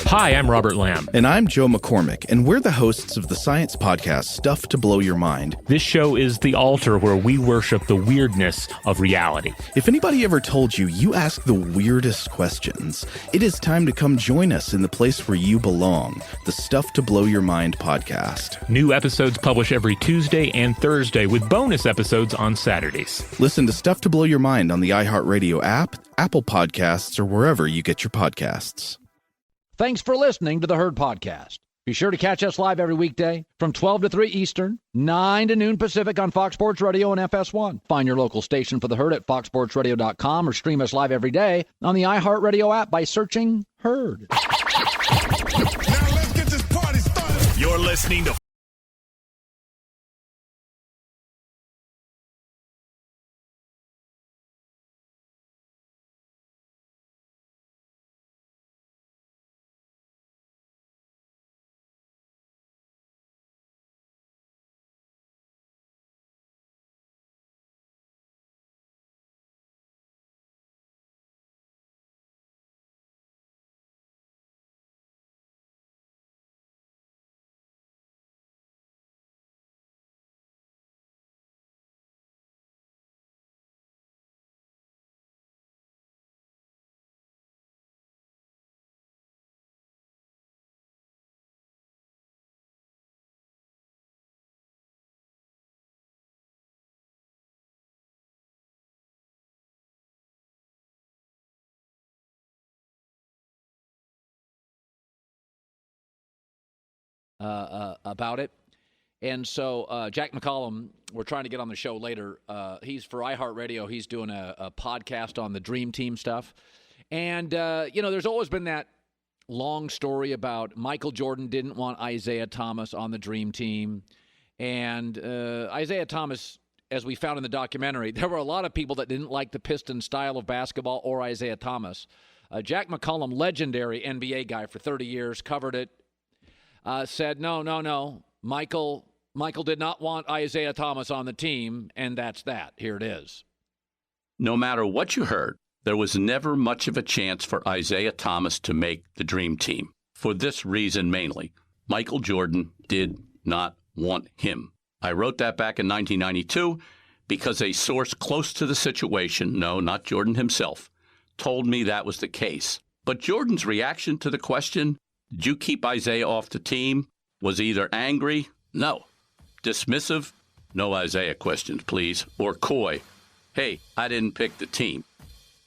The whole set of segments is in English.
Hi, I'm Robert Lamb. And I'm Joe McCormick, and we're the hosts of the science podcast, Stuff to Blow Your Mind. This show is the altar where we worship the weirdness of reality. If anybody ever told you you ask the weirdest questions, it is time to come join us in the place where you belong, the Stuff to Blow Your Mind podcast. New episodes publish every Tuesday and Thursday, with bonus episodes on Saturdays. Listen to Stuff to Blow Your Mind on the iHeartRadio app, Apple Podcasts, or wherever you get your podcasts. Thanks for listening to the Herd Podcast. Be sure to catch us live every weekday from 12 to 3 Eastern, 9 to noon Pacific on Fox Sports Radio and FS1. Find your local station for the Herd at foxsportsradio.com or stream us live every day on the iHeartRadio app by searching Herd. Now let's get this party started. You're listening to about it. And so Jack McCallum, we're trying to get on the show later. He's for iHeartRadio. He's doing a podcast on the Dream Team stuff. And, there's always been that long story about Michael Jordan didn't want Isiah Thomas on the Dream Team. And Isiah Thomas, as we found in the documentary, there were a lot of people that didn't like the Pistons' style of basketball or Isiah Thomas. Jack McCallum, legendary NBA guy for 30 years, covered it. Said, no. Michael did not want Isiah Thomas on the team, and that's that. Here it is. No matter what you heard, there was never much of a chance for Isiah Thomas to make the Dream Team. For this reason mainly, Michael Jordan did not want him. I wrote that back in 1992 because a source close to the situation, no, not Jordan himself, told me that was the case. But Jordan's reaction to the question, did you keep Isiah off the team, was either angry, no, dismissive, no Isiah questions, please, or coy, hey, I didn't pick the team.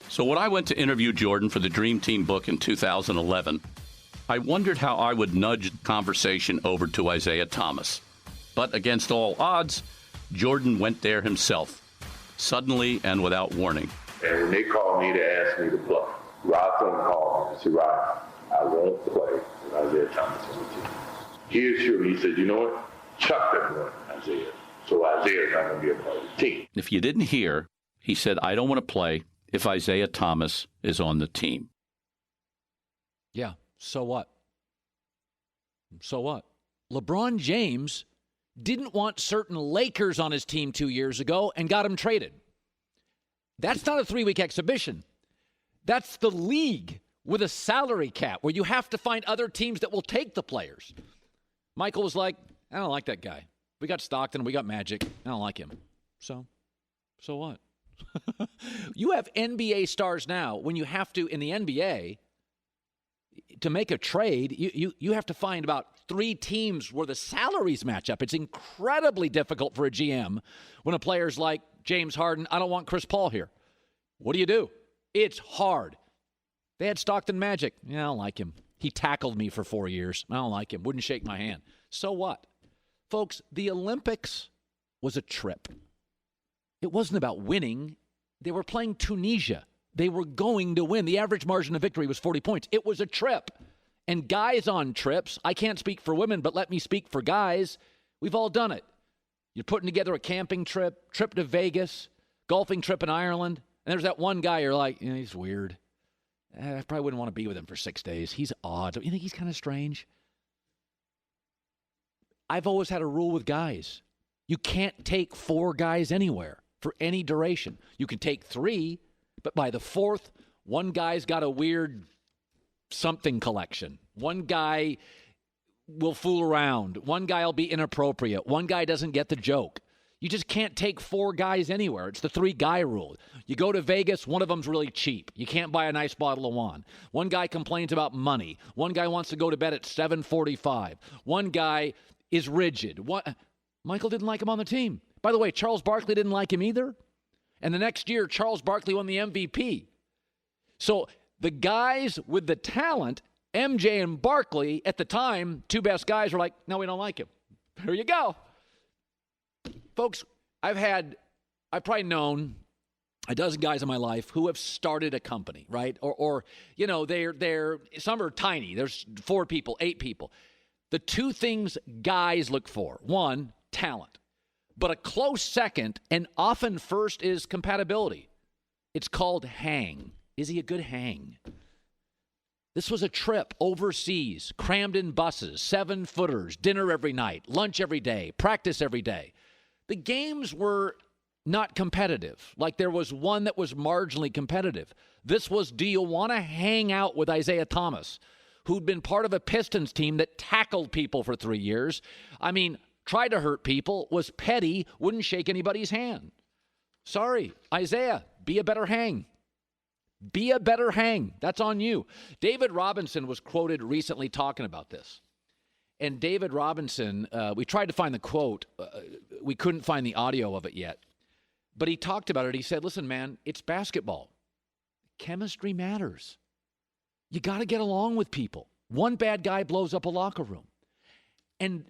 So when I went to interview Jordan for the Dream Team book in 2011, I wondered how I would nudge the conversation over to Isiah Thomas. But against all odds, Jordan went there himself, suddenly and without warning. And when they called me to ask me to play, Rod called me and said, Rod, I won't play with Isiah Thomas on the team. He assured me, he said, you know what? Chuck doesn't want Isiah. So Isiah's not going to be a part of the team. If you didn't hear, he said, I don't want to play if Isiah Thomas is on the team. Yeah, so what? So what? LeBron James didn't want certain Lakers on his team 2 years ago and got him traded. That's not a 3-week exhibition. That's the league with a salary cap where you have to find other teams that will take the players. Michael was like, I don't like that guy. We got Stockton, we got Magic. I don't like him. So what? You have NBA stars now. When you have to, in the NBA, to make a trade, you have to find about 3 teams where the salaries match up. It's incredibly difficult for a GM when a player's like James Harden, I don't want Chris Paul here. What do? It's hard. They had Stockton Magic. Yeah, I don't like him. He tackled me for 4 years. I don't like him. Wouldn't shake my hand. So what? Folks, the Olympics was a trip. It wasn't about winning. They were playing Tunisia. They were going to win. The average margin of victory was 40 points. It was a trip. And guys on trips, I can't speak for women, but let me speak for guys. We've all done it. You're putting together a camping trip to Vegas, golfing trip in Ireland, and there's that one guy you're like, he's weird. I probably wouldn't want to be with him for 6 days. He's odd. Don't you think he's kind of strange? I've always had a rule with guys. You can't take 4 guys anywhere for any duration. You can take 3, but by the 4th, one guy's got a weird something collection. One guy will fool around. One guy will be inappropriate. One guy doesn't get the joke. You just can't take 4 guys anywhere. It's the 3-guy rule. You go to Vegas, one of them's really cheap. You can't buy a nice bottle of wine. One guy complains about money. One guy wants to go to bed at 7:45. One guy is rigid. Michael didn't like him on the team. By the way, Charles Barkley didn't like him either. And the next year, Charles Barkley won the MVP. So the guys with the talent, MJ and Barkley, at the time, 2 best guys, were like, no, we don't like him. There you go. Folks, I've probably known a dozen guys in my life who have started a company, right? Or you know, they're some are tiny. There's 4 people, 8 people. The 2 things guys look for: 1, talent. But a close second, and often first, is compatibility. It's called hang. Is he a good hang? This was a trip overseas, crammed in buses, 7-footers, dinner every night, lunch every day, practice every day. The games were not competitive. Like, there was one that was marginally competitive. This was, do you want to hang out with Isiah Thomas, who'd been part of a Pistons team that tackled people for 3 years? I mean, tried to hurt people, was petty, wouldn't shake anybody's hand. Sorry, Isiah, be a better hang. Be a better hang. That's on you. David Robinson was quoted recently talking about this. And David Robinson, we tried to find the quote. We couldn't find the audio of it yet. But he talked about it. He said, listen, man, it's basketball. Chemistry matters. You got to get along with people. One bad guy blows up a locker room. And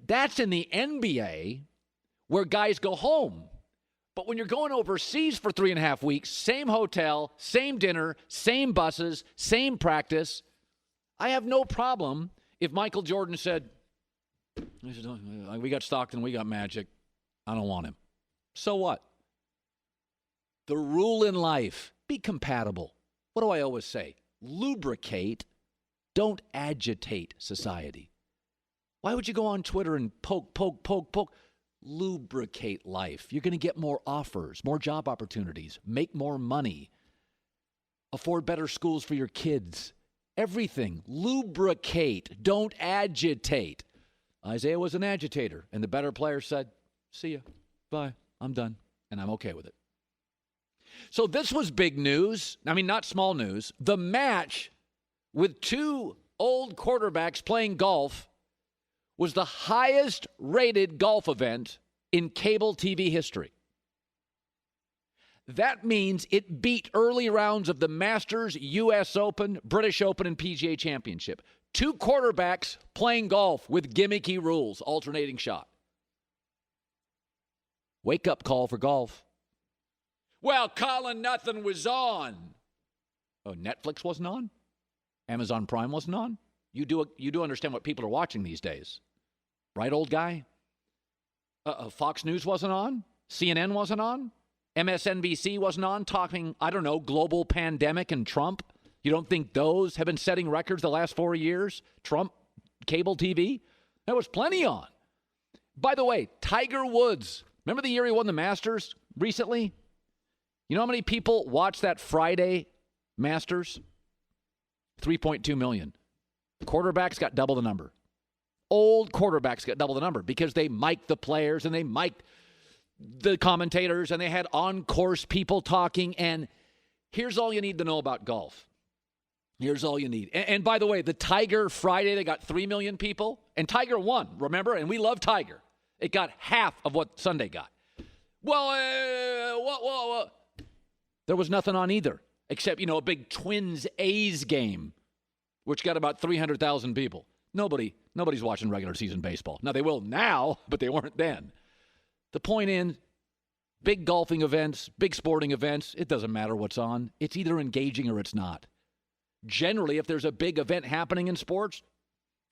that's in the NBA, where guys go home. But when you're going overseas for 3.5 weeks, same hotel, same dinner, same buses, same practice, I have no problem if Michael Jordan said, we got Stockton, we got Magic, I don't want him. So what? The rule in life, be compatible. What do I always say? Lubricate, don't agitate society. Why would you go on Twitter and poke? Lubricate life. You're going to get more offers, more job opportunities, make more money, afford better schools for your kids. Everything. Lubricate. Don't agitate. Isiah was an agitator, and the better player said, see ya. Bye. I'm done. And I'm okay with it. So this was big news. I mean, not small news. The match with 2 old quarterbacks playing golf was the highest rated golf event in cable TV history. That means it beat early rounds of the Masters, U.S. Open, British Open, and PGA Championship. 2 quarterbacks playing golf with gimmicky rules, alternating shot. Wake-up call for golf. Well, Colin, nothing was on. Oh, Netflix wasn't on? Amazon Prime wasn't on? You do understand what people are watching these days. Right, old guy? Fox News wasn't on? CNN wasn't on? MSNBC wasn't on talking, I don't know, global pandemic and Trump? You don't think those have been setting records the last 4 years? Trump, cable TV? There was plenty on. By the way, Tiger Woods, remember the year he won the Masters recently? You know how many people watched that Friday Masters? 3.2 million. Quarterbacks got double the number. Old quarterbacks got double the number because they mic'd the players and they mic'd the commentators and they had on-course people talking. And here's all you need to know about golf. Here's all you need. And by the way, the Tiger Friday, they got 3 million people. And Tiger won, remember? And we love Tiger. It got half of what Sunday got. Well, there was nothing on either, except, a big Twins-A's game, which got about 300,000 people. Nobody's watching regular season baseball. Now, they will now, but they weren't then. The point in, big golfing events, big sporting events, it doesn't matter what's on. It's either engaging or it's not. Generally, if there's a big event happening in sports,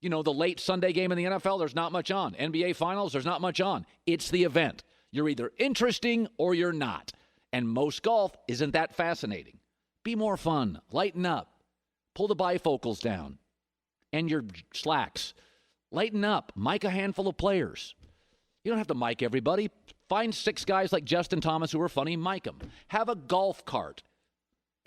the late Sunday game in the NFL, there's not much on. NBA Finals, there's not much on. It's the event. You're either interesting or you're not. And most golf isn't that fascinating. Be more fun. Lighten up. Pull the bifocals down. And your slacks. Lighten up. Mic a handful of players. You don't have to mic everybody. Find 6 guys like Justin Thomas who are funny. Mic them. Have a golf cart.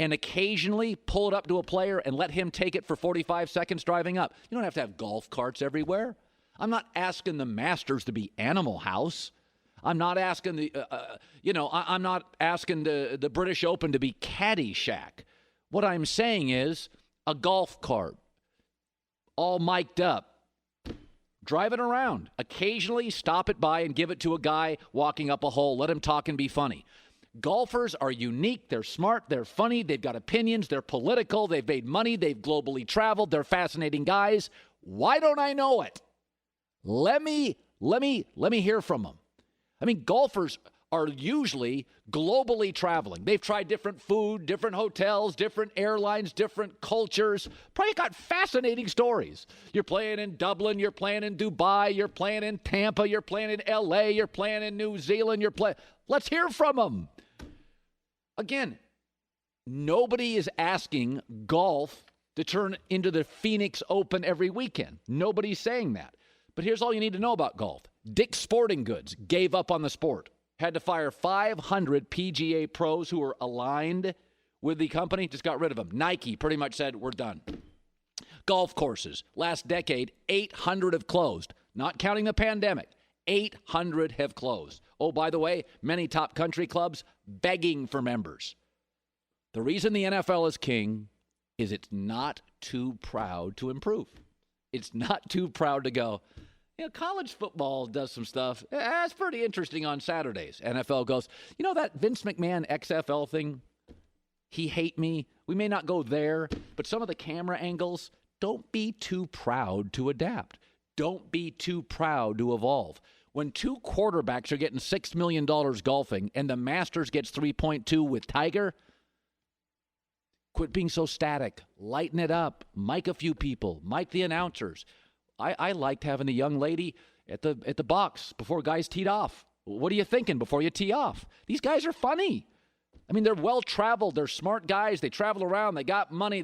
and occasionally pull it up to a player and let him take it for 45 seconds driving up. You don't have to have golf carts everywhere. I'm not asking the Masters to be Animal House. I'm not asking I'm not asking the British Open to be Caddyshack. What I'm saying is a golf cart, all mic'd up, drive it around. Occasionally stop it by and give it to a guy walking up a hole. Let him talk and be funny. Golfers are unique. They're smart. They're funny. They've got opinions. They're political. They've made money. They've globally traveled. They're fascinating guys. Why don't I know it? Let me hear from them. I mean, golfers are usually globally traveling. They've tried different food, different hotels, different airlines, different cultures. Probably got fascinating stories. You're playing in Dublin, you're playing in Dubai, you're playing in Tampa, you're playing in LA, you're playing in New Zealand, Let's hear from them. Again, nobody is asking golf to turn into the Phoenix Open every weekend. Nobody's saying that. But here's all you need to know about golf. Dick's Sporting Goods gave up on the sport. Had to fire 500 PGA pros who were aligned with the company. Just got rid of them. Nike pretty much said, we're done. Golf courses. Last decade, 800 have closed. Not counting the pandemic. 800 have closed. Oh, by the way, many top country clubs begging for members. The reason the NFL is king is it's not too proud to improve. It's not too proud to go, college football does some stuff. That's pretty interesting on Saturdays. NFL goes, that Vince McMahon XFL thing, he hate me. We may not go there, but some of the camera angles, don't be too proud to adapt. Don't be too proud to evolve. When two quarterbacks are getting $6 million golfing and the Masters gets 3.2 with Tiger, quit being so static. Lighten it up. Mic a few people. Mic the announcers. I liked having the young lady at the box before guys teed off. What are you thinking before you tee off? These guys are funny. I mean, they're well-traveled. They're smart guys. They travel around. They got money.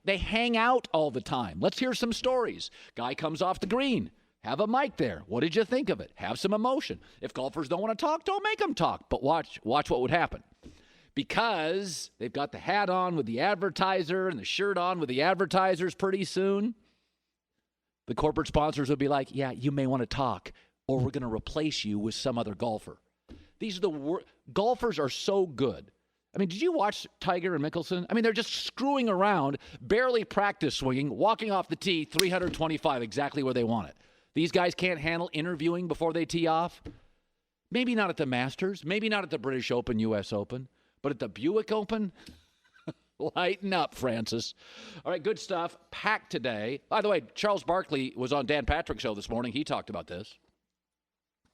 They hang out all the time. Let's hear some stories. Guy comes off the green. Have a mic there. What did you think of it? Have some emotion. If golfers don't want to talk, don't make them talk. But watch what would happen. Because they've got the hat on with the advertiser and the shirt on with the advertisers pretty soon, the corporate sponsors would be like, yeah, you may want to talk, or we're going to replace you with some other golfer. These are golfers are so good. I mean, did you watch Tiger and Mickelson? I mean, they're just screwing around, barely practice swinging, walking off the tee, 325, exactly where they want it. These guys can't handle interviewing before they tee off. Maybe not at the Masters, maybe not at the British Open, U.S. Open, but at the Buick Open, lighten up, Francis. All right, good stuff. Packed today. By the way, Charles Barkley was on Dan Patrick's show this morning. He talked about this.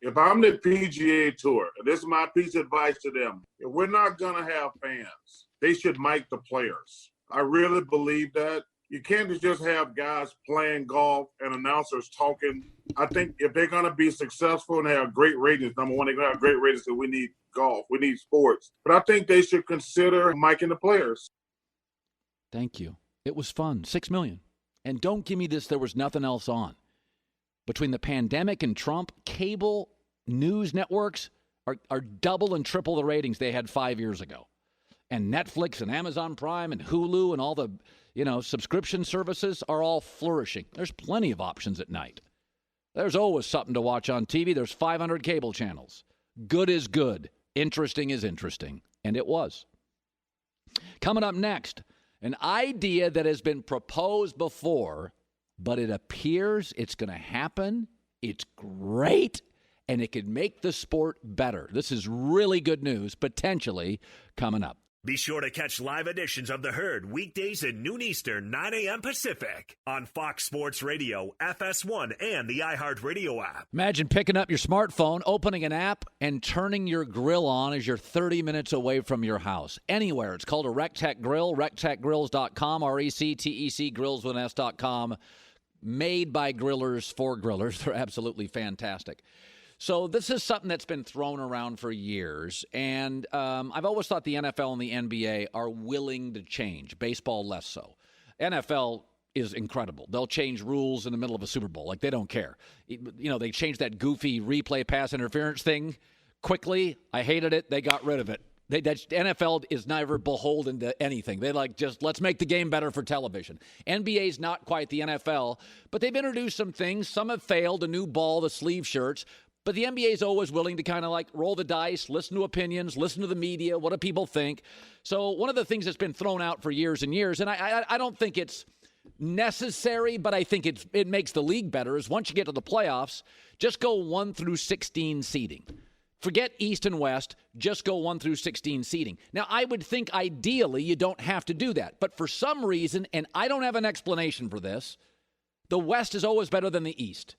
If I'm the PGA Tour, this is my piece of advice to them. If we're not going to have fans, they should mic the players. I really believe that. You can't just have guys playing golf and announcers talking. I think if they're going to be successful and have great ratings, number one, they're going to have great ratings because we need golf. We need sports. But I think they should consider micing the players. Thank you. It was fun. $6 million. And don't give me this, there was nothing else on. Between the pandemic and Trump, cable news networks are double and triple the ratings they had 5 years ago. And Netflix and Amazon Prime and Hulu and all the, subscription services are all flourishing. There's plenty of options at night. There's always something to watch on TV. There's 500 cable channels. Good is good. Interesting is interesting. And it was. Coming up next, an idea that has been proposed before, but it appears it's going to happen. It's great, and it could make the sport better. This is really good news, potentially, coming up. Be sure to catch live editions of The Herd weekdays at noon Eastern, 9 a.m. Pacific on Fox Sports Radio, FS1, and the iHeartRadio app. Imagine picking up your smartphone, opening an app, and turning your grill on as you're 30 minutes away from your house. Anywhere. It's called a RecTech Grill, rectechgrills.com, RECTEC, grills with an S.com. Made by grillers for grillers. They're absolutely fantastic. So this is something that's been thrown around for years, and I've always thought the NFL and the NBA are willing to change. Baseball less so. NFL is incredible. They'll change rules in the middle of a Super Bowl. Like, they don't care. They changed that goofy replay pass interference thing quickly. I hated it. They got rid of it. The NFL is never beholden to anything. They just let's make the game better for television. NBA's not quite the NFL, but they've introduced some things. Some have failed, a new ball, the sleeve shirts. But the NBA is always willing to kind of roll the dice, listen to opinions, listen to the media. What do people think? So one of the things that's been thrown out for years and years, and I don't think it's necessary, but I think it makes the league better, is once you get to the playoffs, just go 1 through 16 seeding. Forget East and West, just go 1 through 16 seeding. Now, I would think ideally you don't have to do that. But for some reason, and I don't have an explanation for this, the West is always better than the East.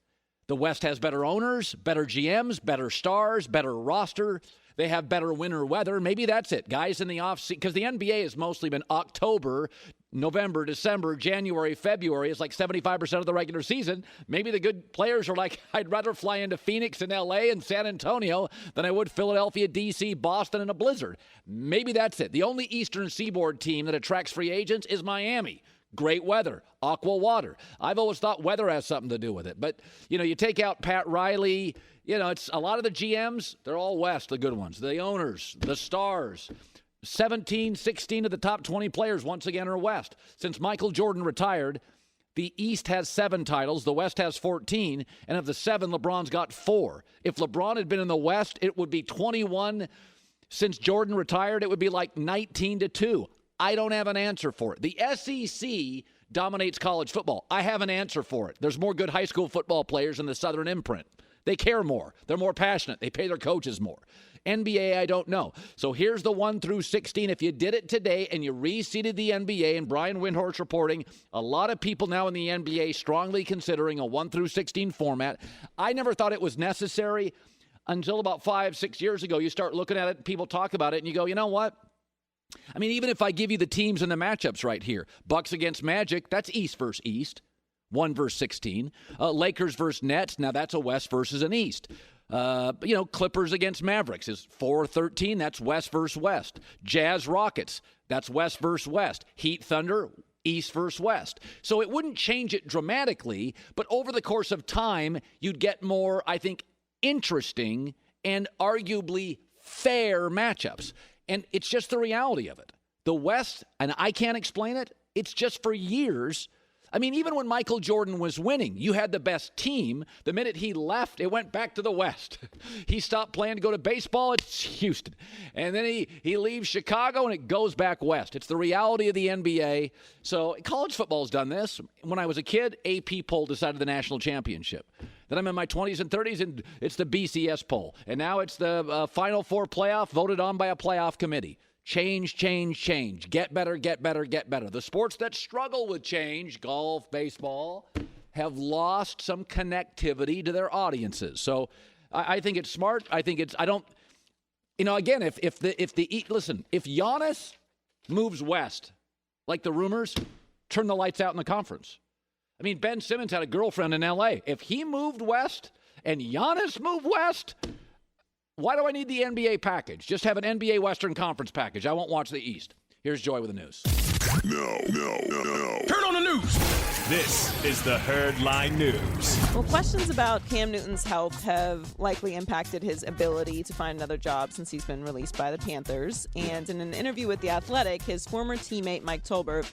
The West has better owners, better GMs, better stars, better roster. They have better winter weather. Maybe that's it. Guys in the off-season, because the NBA has mostly been October, November, December, January, February. It's like 75% of the regular season. Maybe the good players are like, I'd rather fly into Phoenix and L.A. and San Antonio than I would Philadelphia, D.C., Boston in a blizzard. Maybe that's it. The only Eastern Seaboard team that attracts free agents is Miami. Great weather, aqua water. I've always thought weather has something to do with it. But, you take out Pat Riley, it's a lot of the GMs, they're all West, the good ones. The owners, the stars. 16 of the top 20 players, once again, are West. Since Michael Jordan retired, the East has 7 titles, the West has 14, and of the 7, LeBron's got 4. If LeBron had been in the West, it would be 21. Since Jordan retired, it would be like 19-2. I don't have an answer for it. The SEC dominates college football. I have an answer for it. There's more good high school football players in the Southern imprint. They care more. They're more passionate. They pay their coaches more. NBA, I don't know. So here's the 1 through 16. If you did it today and you reseeded the NBA, and Brian Windhorst reporting, a lot of people now in the NBA strongly considering a 1 through 16 format. I never thought it was necessary until about 5-6 years ago. You start looking at it, people talk about it, and you go, you know what? I mean, even if I give you the teams and the matchups right here, Bucks against Magic, that's East versus East, 1 versus 16. Lakers versus Nets, now that's a West versus an East. Clippers against Mavericks is 4-13, that's West versus West. Jazz Rockets, that's West versus West. Heat Thunder, East versus West. So it wouldn't change it dramatically, but over the course of time, you'd get more, I think, interesting and arguably fair matchups. And it's just the reality of it. The West, and I can't explain it, it's just for years. I mean, even when Michael Jordan was winning, you had the best team. The minute he left, it went back to the West. He stopped playing to go to baseball, it's Houston. And then he leaves Chicago, and it goes back west. It's the reality of the NBA. So college football's done this. When I was a kid, AP poll decided the national championship. Then I'm in my 20s and 30s, and it's the BCS poll. And now it's the Final Four playoff voted on by a playoff committee. Change. Get better. The sports that struggle with change, golf, baseball, have lost some connectivity to their audiences. So I think it's smart. I think it's, I don't, again, if Giannis moves west, like the rumors, turn the lights out in the conference. I mean, Ben Simmons had a girlfriend in L.A. If he moved west and Giannis moved west, why do I need the NBA package? Just have an NBA Western Conference package. I won't watch the East. Here's Joy with the news. No. Turn on the news. This is the Herd Line News. Well, questions about Cam Newton's health have likely impacted his ability to find another job since he's been released by the Panthers. And in an interview with The Athletic, his former teammate Mike Tolbert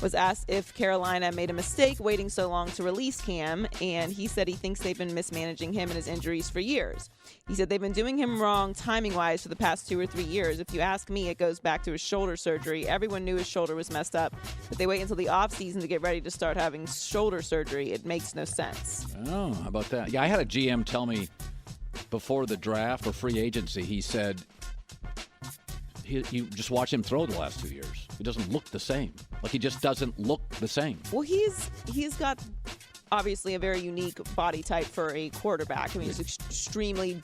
was asked if Carolina made a mistake waiting so long to release Cam, and he said he thinks they've been mismanaging him and his injuries for years. He said they've been doing him wrong timing-wise for the past 2 or 3 years. If you ask me, it goes back to his shoulder surgery. Everyone knew his shoulder was messed up, but they wait until the offseason to get ready to start having shoulder surgery. It makes no sense. Oh, how about that? Yeah, I had a GM tell me before the draft or free agency, he said, you just watch him throw the last 2 years. He doesn't look the same. Like, he just doesn't look the same. Well, he's got obviously a very unique body type for a quarterback. I mean, he's extremely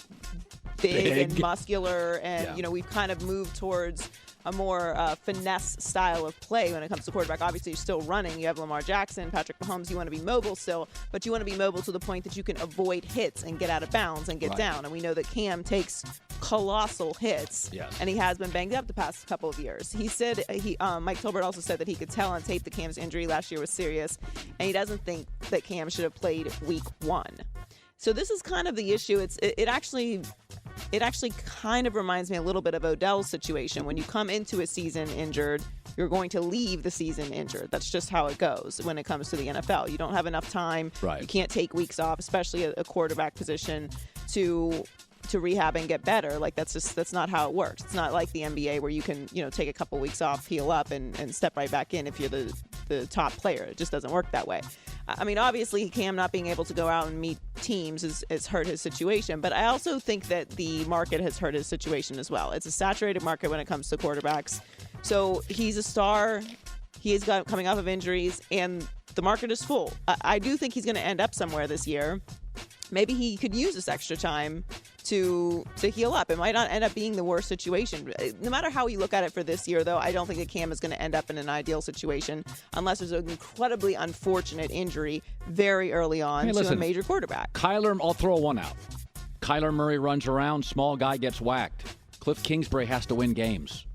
big and muscular, and, we've kind of moved towards a more finesse style of play when it comes to quarterback. Obviously, you're still running. You have Lamar Jackson, Patrick Mahomes. You want to be mobile still, but you want to be mobile to the point that you can avoid hits and get out of bounds and get down. And we know that Cam takes colossal hits, and he has been banged up the past couple of years. He said, Mike Tolbert also said that he could tell on tape that Cam's injury last year was serious, and he doesn't think that Cam should have played week 1. So this is kind of the issue. It actually it actually kind of reminds me a little bit of Odell's situation. When you come into a season injured, you're going to leave the season injured. That's just how it goes when it comes to the NFL. You don't have enough time. Right. You can't take weeks off, especially a quarterback position, to rehab and get better. Like, that's not how it works. It's not like the NBA where you can, take a couple weeks off, heal up, and step right back in if you're the top player. It just doesn't work that way. I mean, obviously, Cam not being able to go out and meet teams has hurt his situation, but I also think that the market has hurt his situation as well. It's a saturated market when it comes to quarterbacks. So he's a star. He is coming off of injuries, and the market is full. I do think he's going to end up somewhere this year. Maybe he could use this extra time to heal up. It might not end up being the worst situation. No matter how you look at it for this year, though, I don't think that Cam is going to end up in an ideal situation unless there's an incredibly unfortunate injury very early on to a major quarterback. I'll throw one out. Kyler Murray runs around, small guy gets whacked. Cliff Kingsbury has to win games.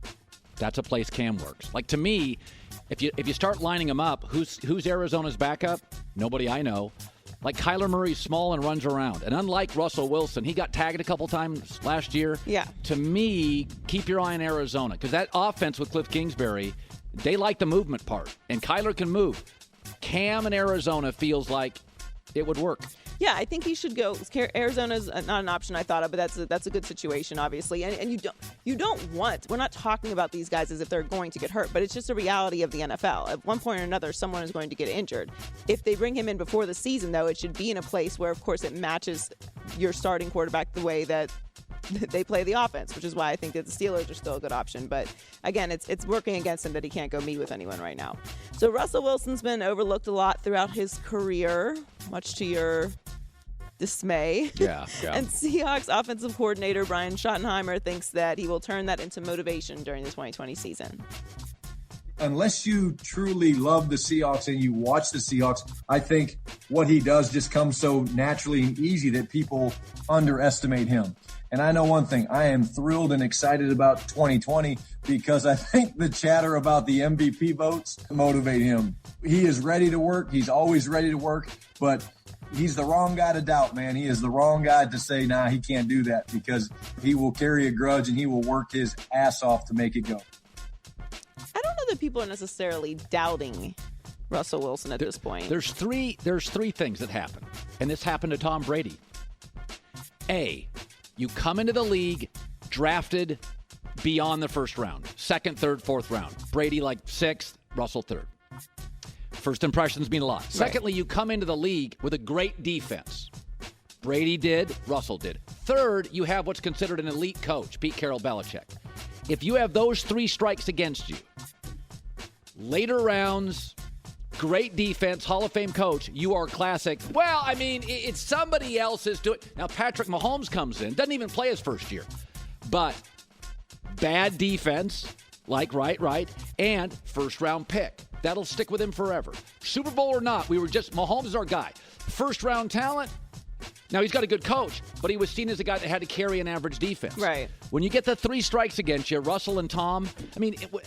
That's a place Cam works. Like, to me, if you start lining them up, who's Arizona's backup? Nobody I know. Like, Kyler Murray's small and runs around. And unlike Russell Wilson, he got tagged a couple times last year. Yeah. To me, keep your eye on Arizona. Because that offense with Cliff Kingsbury, they like the movement part. And Kyler can move. Cam in Arizona feels like it would work. Yeah, I think he should go. Arizona's not an option I thought of, but that's a good situation, obviously. And you don't want. We're not talking about these guys as if they're going to get hurt, but it's just a reality of the NFL. At one point or another, someone is going to get injured. If they bring him in before the season, though, it should be in a place where, of course, it matches your starting quarterback the way that they play the offense, which is why I think that the Steelers are still a good option. But again, it's working against him that he can't go meet with anyone right now. So Russell Wilson's been overlooked a lot throughout his career, much to your dismay. Yeah. And Seahawks offensive coordinator Brian Schottenheimer thinks that he will turn that into motivation during the 2020 season. Unless you truly love the Seahawks and you watch the Seahawks, I think what he does just comes so naturally and easy that people underestimate him. And I know one thing, I am thrilled and excited about 2020 because I think the chatter about the MVP votes motivate him. He is ready to work. He's always ready to work, but he's the wrong guy to doubt, man. He is the wrong guy to say, nah, he can't do that, because he will carry a grudge and he will work his ass off to make it go. I don't know that people are necessarily doubting Russell Wilson at this point. There's three things that happen, and this happened to Tom Brady. A, you come into the league drafted beyond the first round. Second, third, fourth round. Brady like sixth, Russell third. First impressions mean a lot. Secondly, you come into the league with a great defense. Brady did, Russell did. Third, you have what's considered an elite coach, Pete Carroll, Belichick. If you have those three strikes against you, later rounds, great defense, Hall of Fame coach, you are classic. Well, I mean, it's somebody else's doing. Now, Patrick Mahomes comes in, doesn't even play his first year. But bad defense, like right, and first-round pick. That'll stick with him forever. Super Bowl or not, Mahomes is our guy. First-round talent. Now, he's got a good coach, but he was seen as a guy that had to carry an average defense. Right. When you get the three strikes against you, Russell and Tom,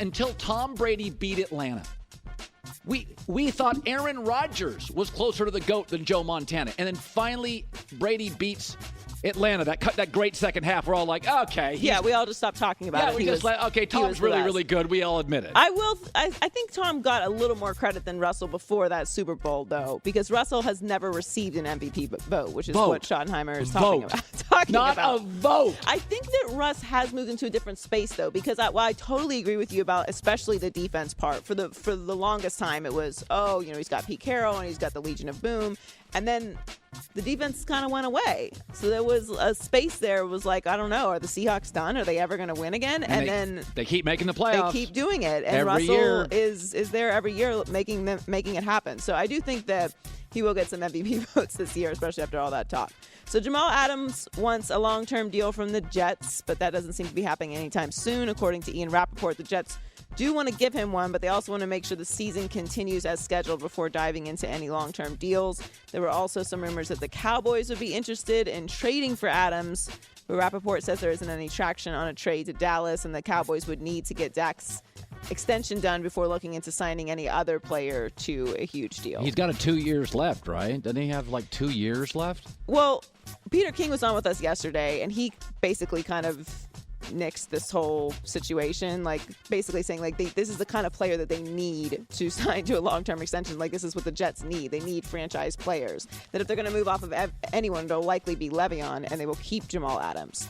until Tom Brady beat Atlanta, we thought Aaron Rodgers was closer to the GOAT than Joe Montana. And then finally, Brady beats Atlanta. That great second half. We're all like, okay. Yeah, we all just stopped talking about it. Tom's really good. We all admit it. I think Tom got a little more credit than Russell before that Super Bowl, though, because Russell has never received an MVP vote, which is what Schottenheimer is talking about. Not a vote. I think that Russ has moved into a different space, though, because I totally agree with you about especially the defense part. For the longest time, it was, he's got Pete Carroll and he's got the Legion of Boom. And then the defense kind of went away. So there was a space there. It was like, I don't know, are the Seahawks done? Are they ever going to win again? And then they keep making the playoffs. They keep doing it. And every Russell year. is there every year making it happen. So I do think that he will get some MVP votes this year, especially after all that talk. So Jamal Adams wants a long-term deal from the Jets, but that doesn't seem to be happening anytime soon. According to Ian Rappaport, the Jets do want to give him one, but they also want to make sure the season continues as scheduled before diving into any long-term deals. There were also some rumors that the Cowboys would be interested in trading for Adams, but Rappaport says there isn't any traction on a trade to Dallas, and the Cowboys would need to get Dak's extension done before looking into signing any other player to a huge deal. He's got 2 years left, right? Doesn't he have 2 years left? Well, Peter King was on with us yesterday, and he basically kind of nixed this whole situation, like basically saying like this is the kind of player that they need to sign to a long-term extension. Like this is what the Jets need. They need franchise players. That if they're going to move off of anyone, it'll likely be Le'Veon, and they will keep Jamal Adams.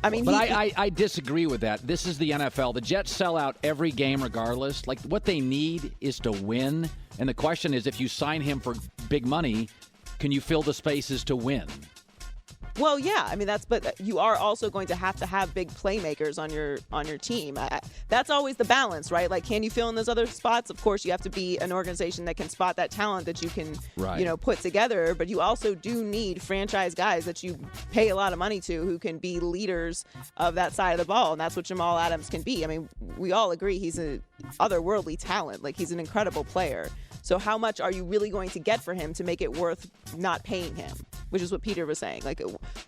I disagree with that. This is the NFL. The Jets sell out every game regardless. Like what they need is to win. And the question is, if you sign him for big money, can you fill the spaces to win? Well, yeah. I mean, but you are also going to have big playmakers on your team. That's always the balance, right? Like, can you fill in those other spots? Of course, you have to be an organization that can spot that talent that you can, put together. But you also do need franchise guys that you pay a lot of money to who can be leaders of that side of the ball. And that's what Jamal Adams can be. I mean, we all agree he's an otherworldly talent. Like, he's an incredible player. So how much are you really going to get for him to make it worth not paying him? Which is what Peter was saying. Like,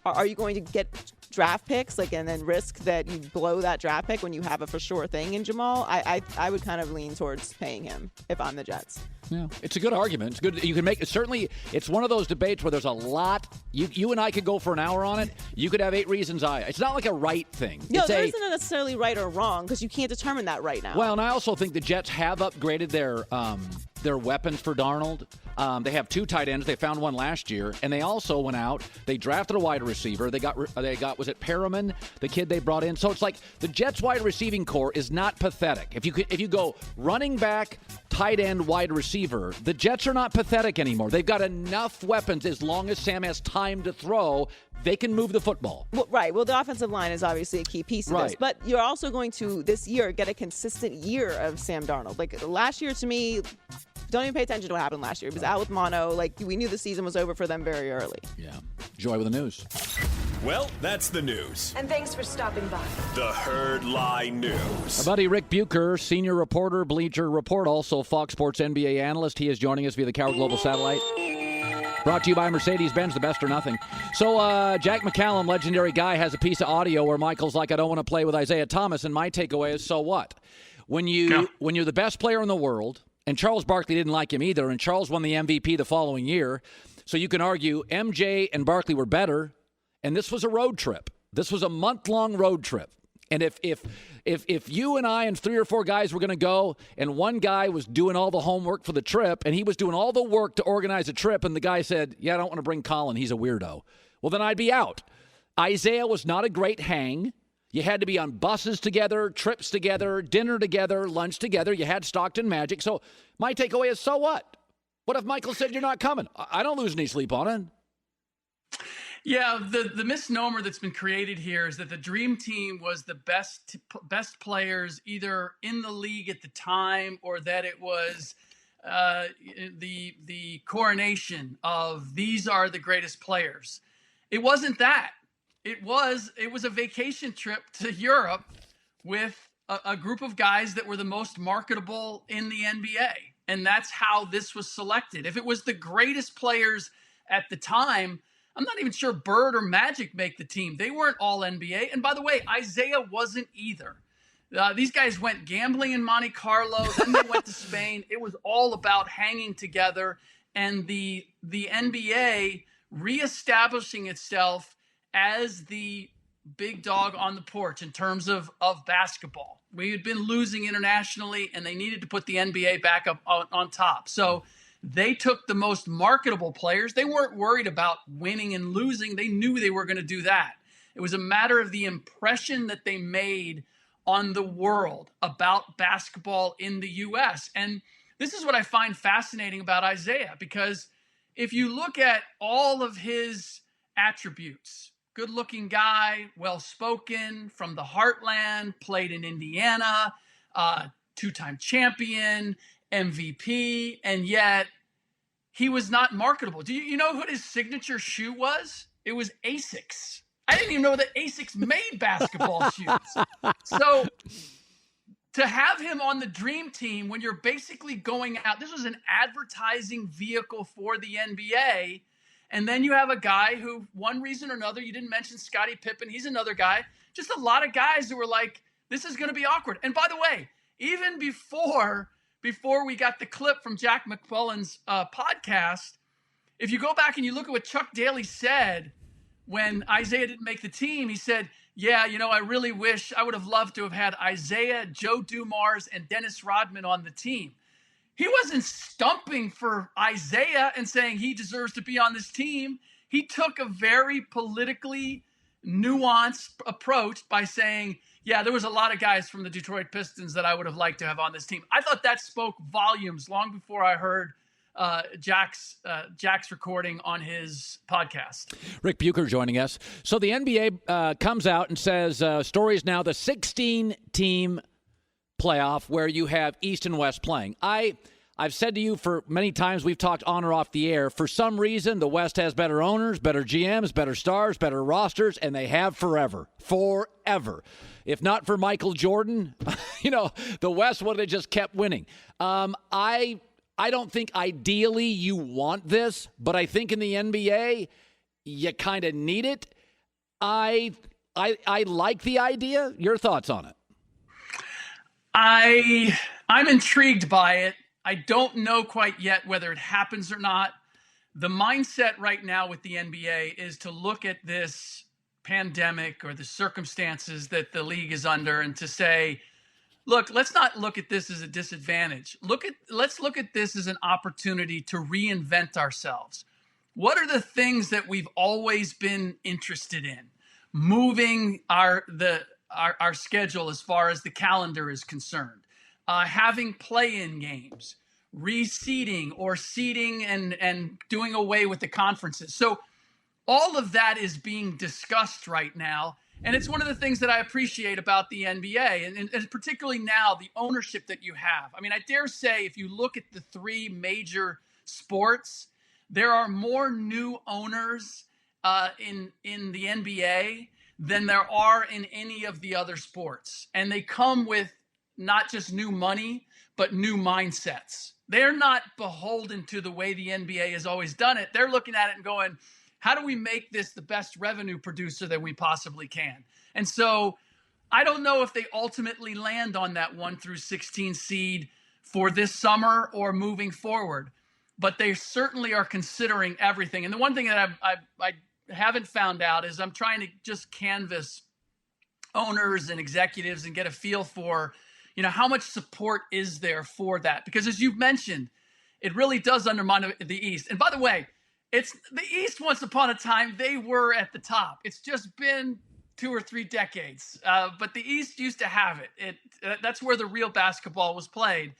are you going to get draft picks, like, and then risk that you blow that draft pick when you have a for sure thing in Jamal? I would kind of lean towards paying him if I'm the Jets. Yeah, it's a good argument. It's good. You can make it. Certainly, it's one of those debates where there's a lot. You and I could go for an hour on it. You could have 8 reasons It's not like a right thing. No, there isn't necessarily right or wrong because you can't determine that right now. Well, and I also think the Jets have upgraded their weapons for Darnold. They have 2 tight ends. They found one last year, and they also went out. They drafted a wide receiver. They got was it Perriman, the kid they brought in? So it's like the Jets' wide receiving core is not pathetic. If you go running back, tight end, wide receiver, the Jets are not pathetic anymore. They've got enough weapons. As long as Sam has time to throw, they can move the football. Well, right. Well, the offensive line is obviously a key piece of this. But you're also going to, this year, get a consistent year of Sam Darnold. Like, last year, to me, don't even pay attention to what happened last year. It was out with mono. Like, we knew the season was over for them very early. Yeah. Joy with the news. Well, that's the news. And thanks for stopping by. The Herd Lie News. Our buddy Ric Bucher, senior reporter, Bleacher Report, also Fox Sports NBA analyst. He is joining us via the Coward Global Satellite. Brought to you by Mercedes-Benz, the best or nothing. So Jack McCallum, legendary guy, has a piece of audio where Michael's like, I don't want to play with Isiah Thomas. And my takeaway is, so what? When you're the best player in the world, and Charles Barkley didn't like him either, and Charles won the MVP the following year, so you can argue MJ and Barkley were better, and this was a road trip. This was a month-long road trip. And if you and I and 3 or 4 guys were going to go, and one guy was doing all the homework for the trip, and he was doing all the work to organize a trip, and the guy said, yeah, I don't want to bring Colin, he's a weirdo, well, then I'd be out. Isiah was not a great hang. You had to be on buses together, trips together, dinner together, lunch together. You had Stockton Magic. So my takeaway is, so what? What if Michael said you're not coming? I don't lose any sleep on it. Yeah, the misnomer that's been created here is that the Dream Team was the best players either in the league at the time, or that it was the coronation of these are the greatest players. It wasn't that. It was a vacation trip to Europe with a group of guys that were the most marketable in the NBA. And that's how this was selected. If it was the greatest players at the time, I'm not even sure Bird or Magic make the team. They weren't all NBA. And by the way, Isiah wasn't either. These guys went gambling in Monte Carlo. Then they went to Spain. It was all about hanging together and the NBA reestablishing itself as the big dog on the porch in terms of basketball. We had been losing internationally, and they needed to put the NBA back up on top. So they took the most marketable players. They weren't worried about winning and losing. They knew they were going to do that. It was a matter of the impression that they made on the world about basketball in the U.S. And this is what I find fascinating about Isiah, because if you look at all of his attributes, good-looking guy, well-spoken, from the heartland, played in Indiana, 2-time champion, MVP, and yet he was not marketable. Do you know what his signature shoe was? It was Asics. I didn't even know that Asics made basketball shoes. So to have him on the Dream Team when you're basically going out, this was an advertising vehicle for the NBA. And then you have a guy who, one reason or another, you didn't mention Scottie Pippen. He's another guy. Just a lot of guys who were like, this is going to be awkward. And by the way, even before we got the clip from Jack McCallum's podcast, if you go back and you look at what Chuck Daly said when Isiah didn't make the team, he said, yeah, I really wish I would have loved to have had Isiah, Joe Dumars, and Dennis Rodman on the team. He wasn't stumping for Isiah and saying he deserves to be on this team. He took a very politically nuanced approach by saying, yeah, there was a lot of guys from the Detroit Pistons that I would have liked to have on this team. I thought that spoke volumes long before I heard Jack's recording on his podcast. Ric Bucher joining us. So the NBA comes out and says stories now the 16-team playoff where you have East and West playing. I've said to you for many times, we've talked on or off the air, for some reason the West has better owners, better GMs, better stars, better rosters, and they have forever. If not for Michael Jordan, the West would have just kept winning. I don't think ideally you want this, but I think in the NBA you kind of need it. I like the idea. Your thoughts on it? I'm intrigued by it. I don't know quite yet whether it happens or not. The mindset right now with the NBA is to look at this pandemic or the circumstances that the league is under and to say, look, let's not look at this as a disadvantage. Let's look at this as an opportunity to reinvent ourselves. What are the things that we've always been interested in? Moving our schedule as far as the calendar is concerned. Having play-in games, reseeding or seeding and doing away with the conferences. So all of that is being discussed right now. And it's one of the things that I appreciate about the NBA, and particularly now, the ownership that you have. I mean, I dare say if you look at the three major sports, there are more new owners in the NBA than there are in any of the other sports. And they come with not just new money, but new mindsets. They're not beholden to the way the NBA has always done it. They're looking at it and going, how do we make this the best revenue producer that we possibly can? And so I don't know if they ultimately land on that 1 through 16 seed for this summer or moving forward, but they certainly are considering everything. And the one thing that I haven't found out is I'm trying to just canvass owners and executives and get a feel for, how much support is there for that? Because as you've mentioned, it really does undermine the East. And by the way, it's the East. Once upon a time, they were at the top. It's just been 2 or 3 decades. But the East used to have it. That's where the real basketball was played.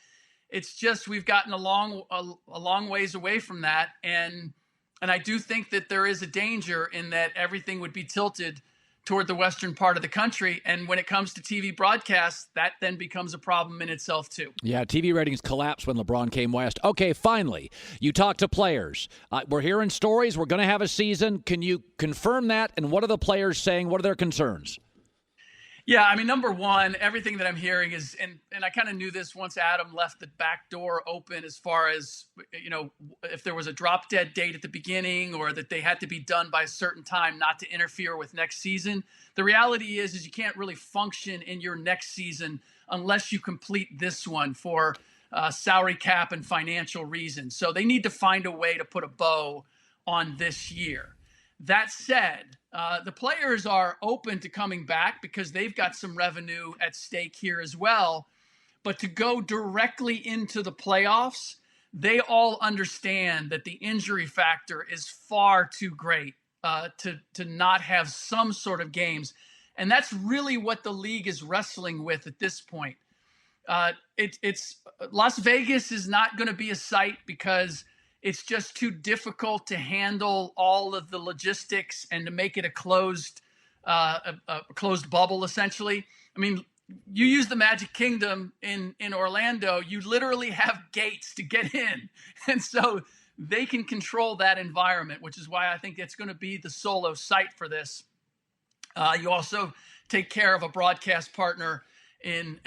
It's just we've gotten a long ways away from that. And I do think that there is a danger in that everything would be tilted toward the western part of the country. And when it comes to TV broadcasts, that then becomes a problem in itself too. Yeah, TV ratings collapsed when LeBron came west. Okay, finally, you talk to players. We're hearing stories. We're going to have a season. Can you confirm that? And what are the players saying? What are their concerns? Yeah, I mean, number one, everything that I'm hearing is, and I kind of knew this once Adam left the back door open as far as, if there was a drop dead date at the beginning or that they had to be done by a certain time not to interfere with next season. The reality is you can't really function in your next season unless you complete this one for salary cap and financial reasons. So they need to find a way to put a bow on this year. That said, the players are open to coming back because they've got some revenue at stake here as well. But to go directly into the playoffs, they all understand that the injury factor is far too great to not have some sort of games. And that's really what the league is wrestling with at this point. It's Las Vegas is not going to be a site because it's just too difficult to handle all of the logistics and to make it a closed bubble, essentially. I mean, you use the Magic Kingdom in Orlando, you literally have gates to get in. And so they can control that environment, which is why I think it's going to be the solo site for this. You also take care of a broadcast partner in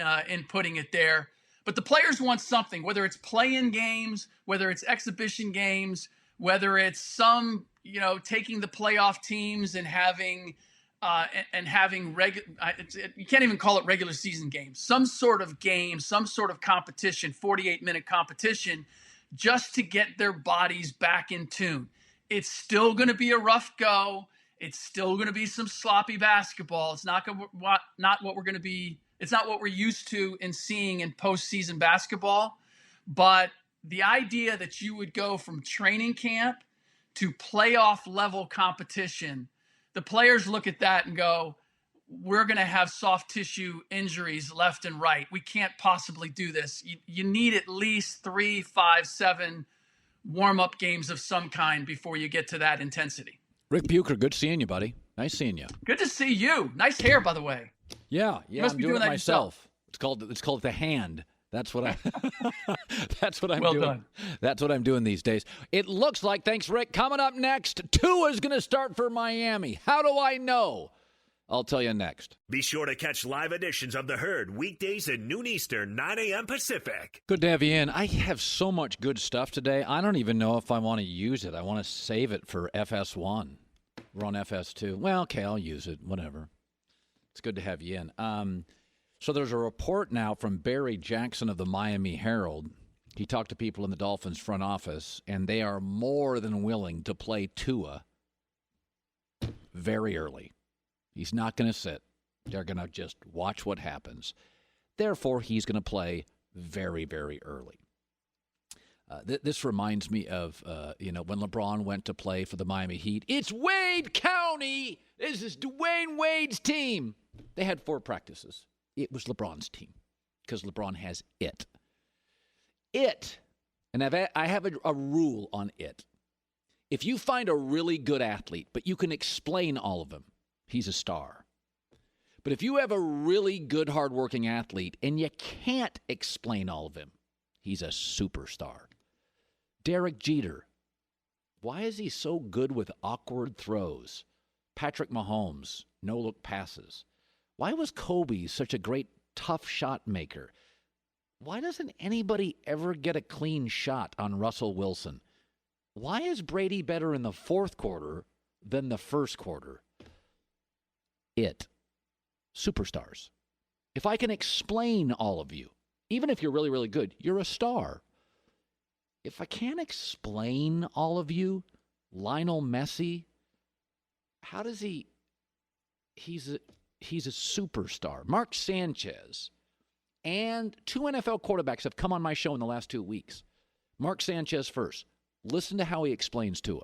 putting it there. But the players want something, whether it's play-in games, whether it's exhibition games, whether it's some, taking the playoff teams and having you can't even call it regular season games, some sort of game, some sort of competition, 48-minute competition, just to get their bodies back in tune. It's still going to be a rough go. It's still going to be some sloppy basketball. It's not what we're going to be. It's not what we're used to in seeing in postseason basketball. But the idea that you would go from training camp to playoff level competition, the players look at that and go, we're going to have soft tissue injuries left and right. We can't possibly do this. You need at least 3, 5, 7 warm-up games of some kind before you get to that intensity. Ric Bucher, good seeing you, buddy. Nice seeing you. Good to see you. Nice hair, by the way. Yeah, you must I'm be doing it that myself. Yourself. It's called the hand. That's what that's what I'm well doing. Done. That's what I'm doing these days. It looks like, thanks, Rick. Coming up next, Tua's going to start for Miami. How do I know? I'll tell you next. Be sure to catch live editions of The Herd weekdays at noon Eastern, 9 a.m. Pacific. Good to have you in. I have so much good stuff today. I don't even know if I want to use it. I want to save it for FS1. We're on FS2. Well, okay, I'll use it. Whatever. It's good to have you in. So there's a report now from Barry Jackson of the Miami Herald. He talked to people in the Dolphins front office, and they are more than willing to play Tua very early. He's not going to sit. They're going to just watch what happens. Therefore, he's going to play very, very early. This reminds me of, when LeBron went to play for the Miami Heat. It's Wade County. This is Dwayne Wade's team. They had 4 practices. It was LeBron's team because LeBron has it. And I have a rule on it. If you find a really good athlete, but you can explain all of them, he's a star. But if you have a really good, hardworking athlete and you can't explain all of him, he's a superstar. Derek Jeter, why is he so good with awkward throws? Patrick Mahomes, no-look passes. Why was Kobe such a great tough shot maker? Why doesn't anybody ever get a clean shot on Russell Wilson? Why is Brady better in the fourth quarter than the first quarter? Superstars. If I can explain all of you, even if you're really, really good, you're a star. If I can't explain all of you, Lionel Messi, how does he's a superstar. Mark Sanchez and 2 NFL quarterbacks have come on my show in the last 2 weeks. Mark Sanchez first. Listen to how he explains Tua.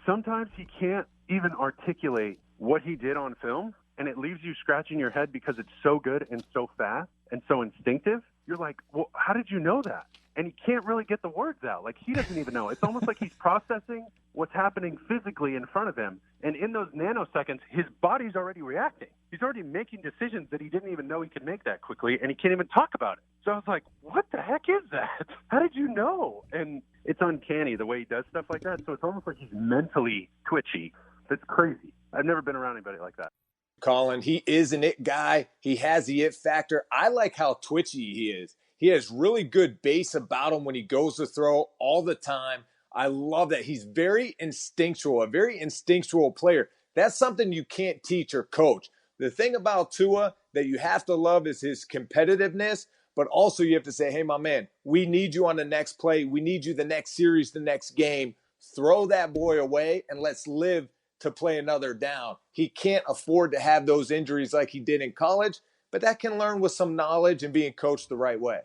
Sometimes he can't even articulate what he did on film, and it leaves you scratching your head because it's so good and so fast and so instinctive. You're like, well, how did you know that? And he can't really get the words out. Like, he doesn't even know. It's almost like he's processing what's happening physically in front of him. And in those nanoseconds, his body's already reacting. He's already making decisions that he didn't even know he could make that quickly, and he can't even talk about it. So I was like, what the heck is that? How did you know? And it's uncanny the way he does stuff like that. So it's almost like he's mentally twitchy. That's crazy. I've never been around anybody like that. Colin, he is an it guy. He has the it factor. I like how twitchy he is. He has really good base about him when he goes to throw all the time. I love that. He's very instinctual, a very instinctual player. That's something you can't teach or coach. The thing about Tua that you have to love is his competitiveness, but also you have to say, hey, my man, we need you on the next play. We need you the next series, the next game. Throw that boy away and let's live to play another down. He can't afford to have those injuries like he did in college, but that can learn with some knowledge and being coached the right way.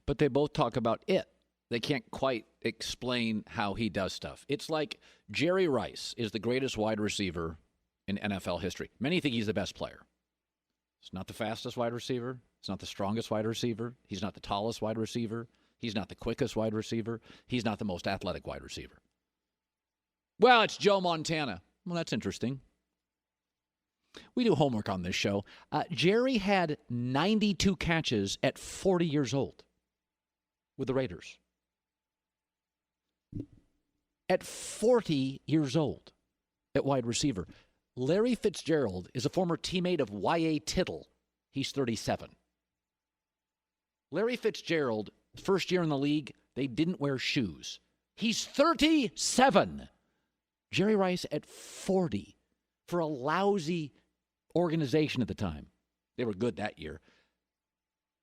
But they both talk about it. They can't quite explain how he does stuff. It's like Jerry Rice is the greatest wide receiver in NFL history. Many think he's the best player. He's not the fastest wide receiver. He's not the strongest wide receiver. He's not the tallest wide receiver. He's not the quickest wide receiver. He's not the most athletic wide receiver. Well, it's Joe Montana. Well, that's interesting. We do homework on this show. Jerry had 92 catches at 40 years old with the Raiders. At 40 years old at wide receiver. Larry Fitzgerald is a former teammate of Y.A. Tittle. He's 37. Larry Fitzgerald, first year in the league, they didn't wear shoes. He's 37. Jerry Rice at 40 for a lousy organization at the time. They were good that year.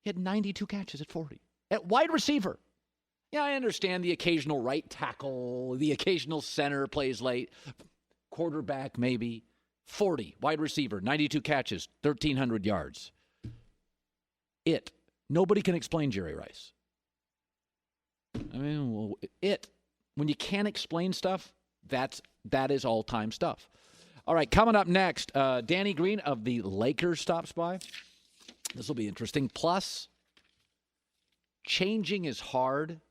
He had 92 catches at 40. At wide receiver. Yeah, I understand the occasional right tackle, the occasional center plays late. quarterback maybe, 40, wide receiver, 92 catches, 1,300 yards. Nobody can explain Jerry Rice. I mean, when you can't explain stuff, that is all-time stuff. All right, coming up next, Danny Green of the Lakers stops by. This will be interesting. Plus, changing is hard.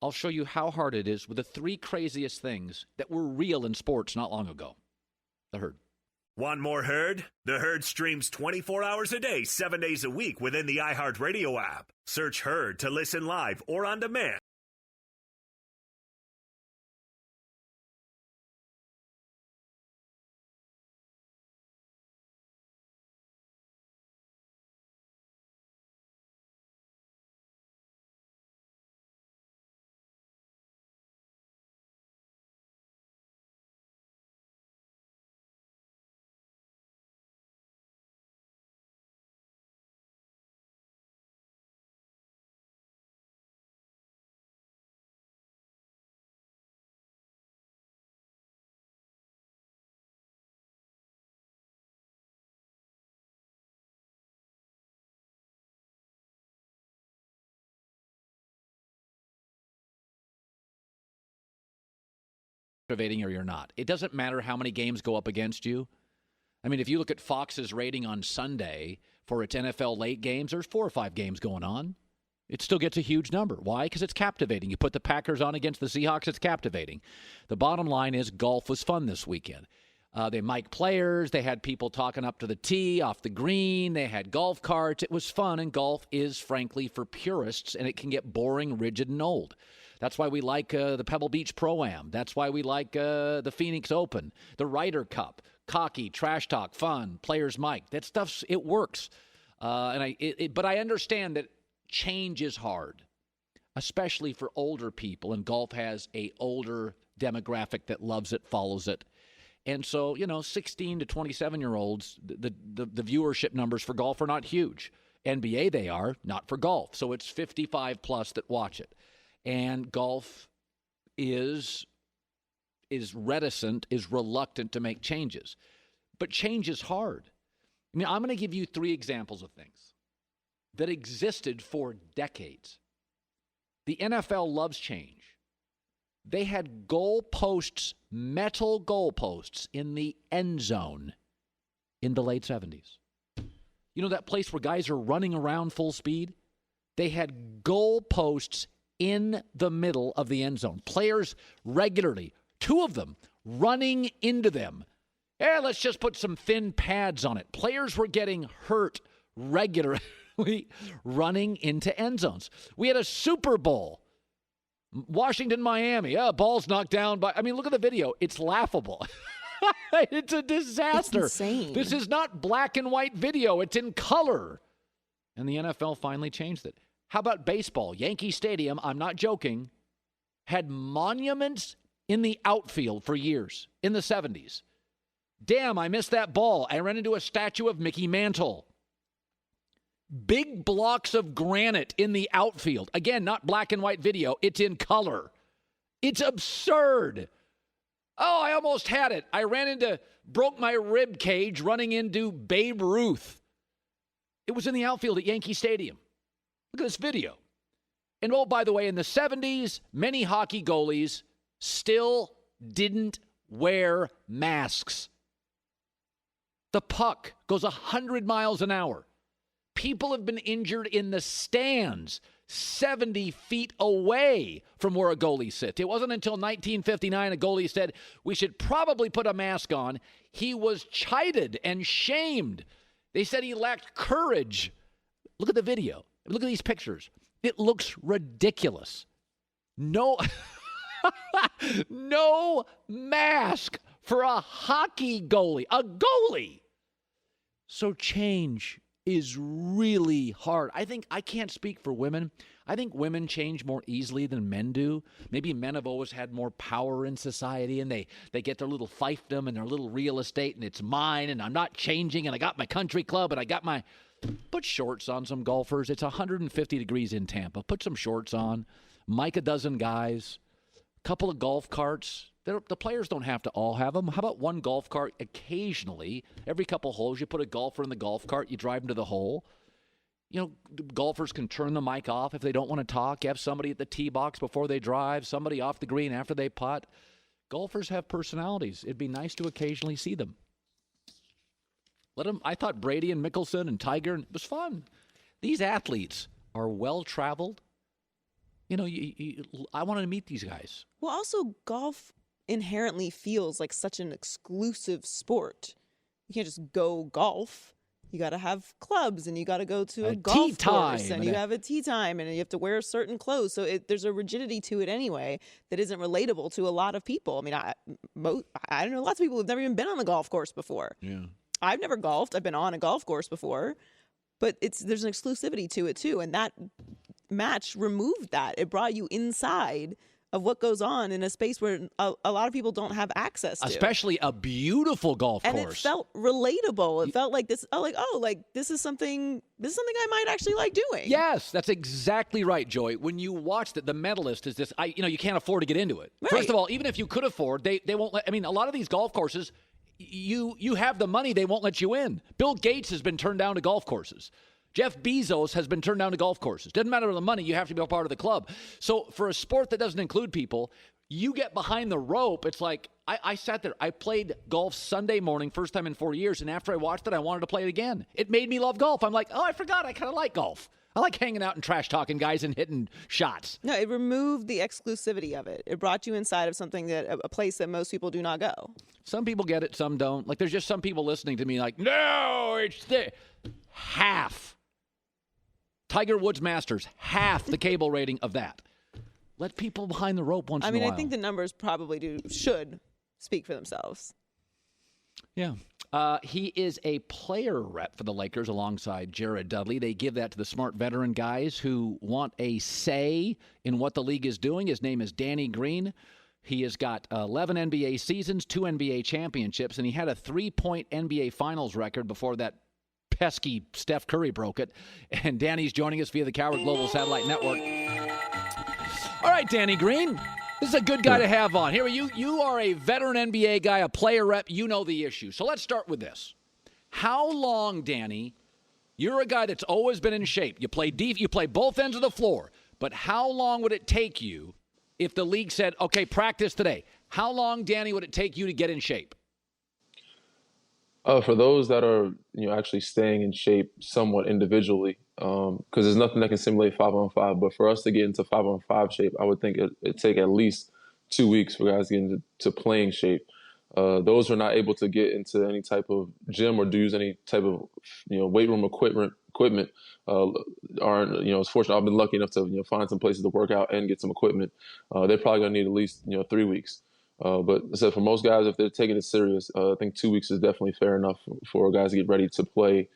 I'll show you how hard it is with the 3 craziest things that were real in sports not long ago. The Herd. Want more Herd? The Herd streams 24 hours a day, 7 days a week within the iHeartRadio app. Search Herd to listen live or on demand. Or you're not. It doesn't matter how many games go up against you. I mean, if you look at Fox's rating on Sunday for its NFL late games, there's 4 or 5 games going on. It still gets a huge number. Why? Because it's captivating. You put the Packers on against the Seahawks, it's captivating. The bottom line is golf was fun this weekend. They mic'd players. They had people talking up to the tee, off the green. They had golf carts. It was fun, and golf is, frankly, for purists, and it can get boring, rigid, and old. That's why we like the Pebble Beach Pro-Am. That's why we like the Phoenix Open, the Ryder Cup, cocky, trash talk, fun, players mic. That stuff, it works. But I understand that change is hard, especially for older people, and golf has a older demographic that loves it, follows it. And so, 16 to 27-year-olds, the viewership numbers for golf are not huge. NBA, they are, not for golf. So it's 55-plus that watch it. And golf is reluctant to make changes. But change is hard. I mean, I'm going to give you 3 examples of things that existed for decades. The NFL loves change. They had goalposts, metal goalposts, in the end zone in the late 70s. You know that place where guys are running around full speed? They had goalposts in the middle of the end zone. Players regularly, 2 of them, running into them. Let's just put some thin pads on it. Players were getting hurt regularly running into end zones. We had a Super Bowl. Washington, Miami. Ball's knocked down by... I mean, look at the video. It's laughable. It's a disaster. It's insane. This is not black and white video. It's in color. And the NFL finally changed it. How about baseball? Yankee Stadium, I'm not joking, had monuments in the outfield for years, in the 70s. Damn, I missed that ball. I ran into a statue of Mickey Mantle. Big blocks of granite in the outfield. Again, not black and white video. It's in color. It's absurd. Oh, I almost had it. Broke my rib cage running into Babe Ruth. It was in the outfield at Yankee Stadium. Look at this video. And oh, by the way, in the 70s, many hockey goalies still didn't wear masks. The puck goes 100 miles an hour. People have been injured in the stands 70 feet away from where a goalie sits. It wasn't until 1959 a goalie said, we should probably put a mask on. He was chided and shamed. They said he lacked courage. Look at the video. Look at these pictures. It looks ridiculous. No mask for a hockey goalie. A goalie. So change is really hard. I can't speak for women. I think women change more easily than men do. Maybe men have always had more power in society, and they get their little fiefdom and their little real estate, and it's mine, and I'm not changing, and I got my country club, and I got my... Put shorts on some golfers. It's 150 degrees in Tampa. Put some shorts on. Mic a dozen guys. Couple of golf carts. The players don't have to all have them. How about one golf cart occasionally? Every couple holes, you put a golfer in the golf cart, you drive them to the hole. Golfers can turn the mic off if they don't want to talk. You have somebody at the tee box before they drive, somebody off the green after they putt. Golfers have personalities. It'd be nice to occasionally see them. Let them. I thought Brady and Mickelson and Tiger, it was fun. These athletes are well-traveled. I wanted to meet these guys. Well, also, golf inherently feels like such an exclusive sport. You can't just go golf. You got to have clubs, and you got to go to a golf course, and you have a tee time, and you have to wear certain clothes. So there's a rigidity to it anyway that isn't relatable to a lot of people. I mean, I don't know, lots of people who've never even been on a golf course before. Yeah, I've never golfed. I've been on a golf course before, but there's an exclusivity to it too, and that match removed that. It brought you inside of what goes on in a space where a lot of people don't have access to. Especially a beautiful golf course. And it felt relatable. It felt like this. This is something I might actually like doing. Yes, that's exactly right, Joy. When you watched it, the medalist is this. You can't afford to get into it. Right. First of all, even if you could afford, they won't let. I mean, a lot of these golf courses, you have the money, they won't let you in. Bill Gates has been turned down to golf courses. Jeff Bezos has been turned down to golf courses. Doesn't matter the money, you have to be a part of the club. So for a sport that doesn't include people, you get behind the rope. It's like, I sat there. I played golf Sunday morning, first time in 4 years, and after I watched it, I wanted to play it again. It made me love golf. I'm like, I forgot I kind of like golf. I like hanging out and trash-talking guys and hitting shots. No, it removed the exclusivity of it. It brought you inside of something a place that most people do not go. Some people get it, some don't. Like, there's just some people listening to me like, no, it's there. Half. Tiger Woods Masters, half the cable rating of that. Let people behind the rope once in a while. I think the numbers probably should speak for themselves. Yeah. He is a player rep for the Lakers alongside Jared Dudley. They give that to the smart veteran guys who want a say in what the league is doing. His name is Danny Green. He has got 11 NBA seasons, 2 NBA championships, and he had a 3-point NBA Finals record before that pesky Steph Curry broke it. And Danny's joining us via the Coward Global Satellite Network. All right, Danny Green. This is a good guy to have on. Here, you are a veteran NBA guy, a player rep. You know the issue. So let's start with this. How long, Danny, you're a guy that's always been in shape. You play deep, you play both ends of the floor. But how long would it take you if the league said, okay, practice today? How long, Danny, would it take you to get in shape? For those that are, actually staying in shape somewhat individually, because there's nothing that can simulate 5-on-5. But for us to get into 5-on-5 shape, I would think it'd take at least 2 weeks for guys to get into playing shape. Those who are not able to get into any type of gym or use any type of, weight room equipment aren't, as fortunate. I've been lucky enough to, find some places to work out and get some equipment. They're probably going to need at least, 3 weeks. But I said for most guys, if they're taking it serious, I think 2 weeks is definitely fair enough for guys to get ready to play,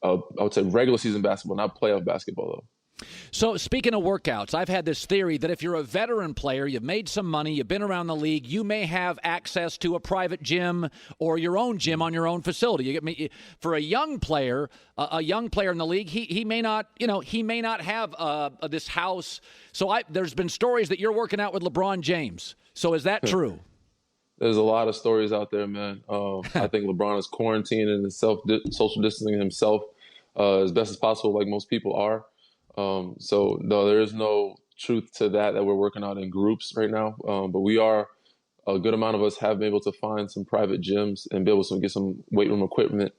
I would say regular season basketball, not playoff basketball, though. So speaking of workouts, I've had this theory that if you're a veteran player, you've made some money, you've been around the league, you may have access to a private gym or your own gym on your own facility. You get me? For a young player in the league, he may not, he may not have this house. So there's been stories that you're working out with LeBron James. So is that true? There's a lot of stories out there, man. I think LeBron is quarantining and social distancing himself as best as possible, like most people are. So no, there is no truth to that we're working out in groups right now. But we are, a good amount of us have been able to find some private gyms and be able to get some weight room equipment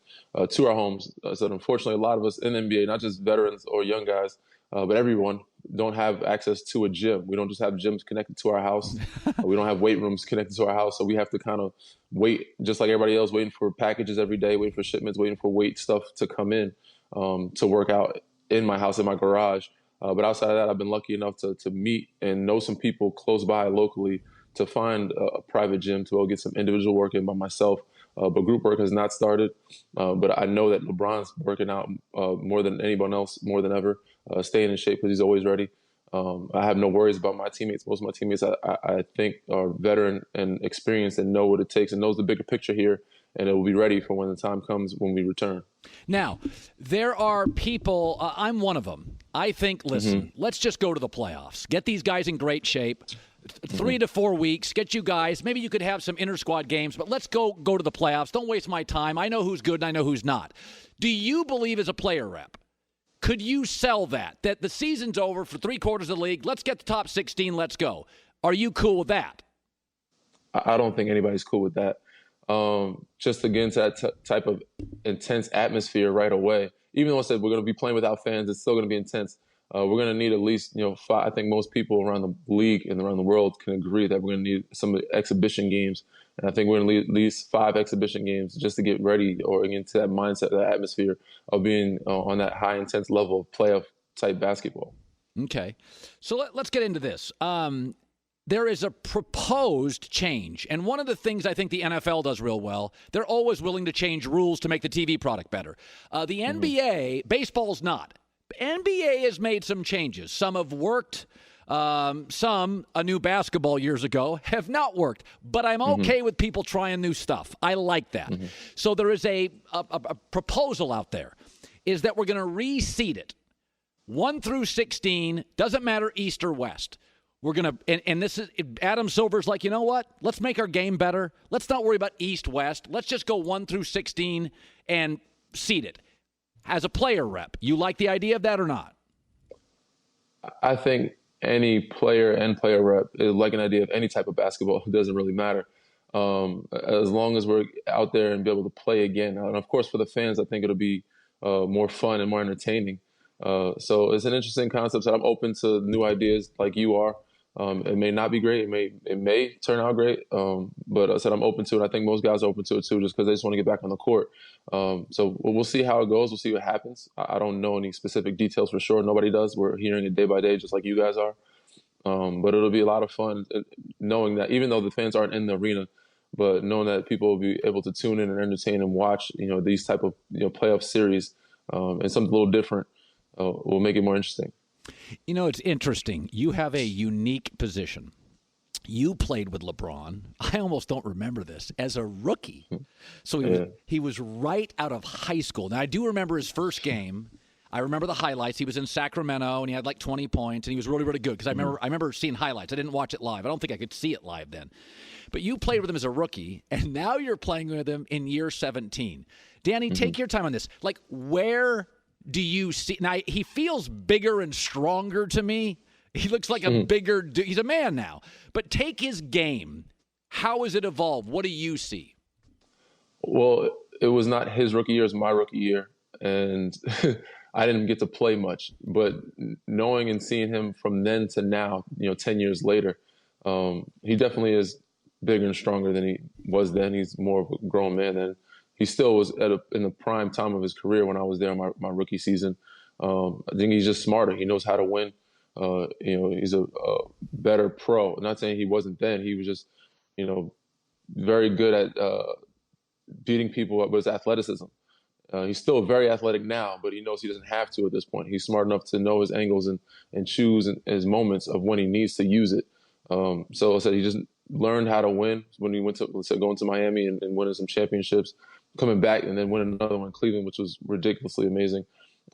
to our homes. So unfortunately, a lot of us in the NBA, not just veterans or young guys, but everyone, don't have access to a gym. We don't just have gyms connected to our house. We don't have weight rooms connected to our house. So we have to kind of wait, just like everybody else, waiting for packages every day, waiting for shipments, waiting for weight stuff to come in to work out in my house, in my garage. But outside of that, I've been lucky enough to meet and know some people close by locally to find a private gym to go get some individual work in by myself. But group work has not started. But I know that LeBron's working out more than anyone else, more than ever, staying in shape because he's always ready. I have no worries about my teammates. Most of my teammates, I think, are veteran and experienced and know what it takes and knows the bigger picture here. And it will be ready for when the time comes when we return. Now, there are people, I'm one of them. I think, listen, let's just go to the playoffs. Get these guys in great shape. 3 to 4 weeks, get you guys. Maybe you could have some inter-squad games, but let's go to the playoffs. Don't waste my time. I know who's good and I know who's not. Do you believe as a player rep, could you sell that the season's over for 3/4 of the league, let's get the top 16, let's go? Are you cool with that? I don't think anybody's cool with that. Just to get into that type of intense atmosphere right away, even though I said we're going to be playing without fans, it's still going to be intense. We're going to need at least, 5. I think most people around the league and around the world can agree that we're going to need some exhibition games. And I think we're going to need at least 5 exhibition games just to get ready or into that mindset, that atmosphere of being on that high intense level of playoff type basketball. Okay. So let's get into this. There is a proposed change. And one of the things I think the NFL does real well, they're always willing to change rules to make the TV product better. The NBA, baseball's not. NBA has made some changes. Some have worked. Some, a new basketball years ago, have not worked. But I'm okay with people trying new stuff. I like that. So there is a proposal out there, is that we're going to reseed it. 1 through 16, doesn't matter East or West. We're going to, and this is, Adam Silver's like, you know what? Let's make our game better. Let's not worry about East, West. Let's just go 1 through 16 and seed it. As a player rep, you like the idea of that or not? I think any player and player rep is like an idea of any type of basketball. It doesn't really matter. As long as we're out there and be able to play again. And of course, for the fans, I think it'll be more fun and more entertaining. So it's an interesting concept that I'm open to new ideas like you are. It may not be great. It may turn out great. But I said I'm open to it. I think most guys are open to it too, just because they just want to get back on the court. So we'll see how it goes. We'll see what happens. I don't know any specific details for sure. Nobody does. We're hearing it day by day, just like you guys are. But it'll be a lot of fun knowing that, even though the fans aren't in the arena, but knowing that people will be able to tune in and entertain and watch, these type of playoff series and something a little different will make it more interesting. It's interesting. You have a unique position. You played with LeBron. I almost don't remember this, as a rookie. So he was right out of high school. Now, I do remember his first game. I remember the highlights. He was in Sacramento, and he had like 20 points, and he was really, really good because I remember seeing highlights. I didn't watch it live. I don't think I could see it live then. But you played with him as a rookie, and now you're playing with him in year 17. Danny, take your time on this. Like, where do you see – now, he feels bigger and stronger to me. He looks like a bigger dude. He's a man now. But take his game. How has it evolved? What do you see? Well, it was not his rookie year. It was my rookie year. And I didn't get to play much. But knowing and seeing him from then to now, 10 years later, he definitely is bigger and stronger than he was then. He's more of a grown man then. He still was in the prime time of his career when I was there my rookie season. I think he's just smarter. He knows how to win. He's a better pro. I'm not saying he wasn't then. He was just, very good at beating people up with his athleticism. He's still very athletic now, but he knows he doesn't have to at this point. He's smart enough to know his angles and choose his moments of when he needs to use it. So I said he just learned how to win when he went to, going to Miami and winning some championships, coming back and then winning another one in Cleveland, which was ridiculously amazing.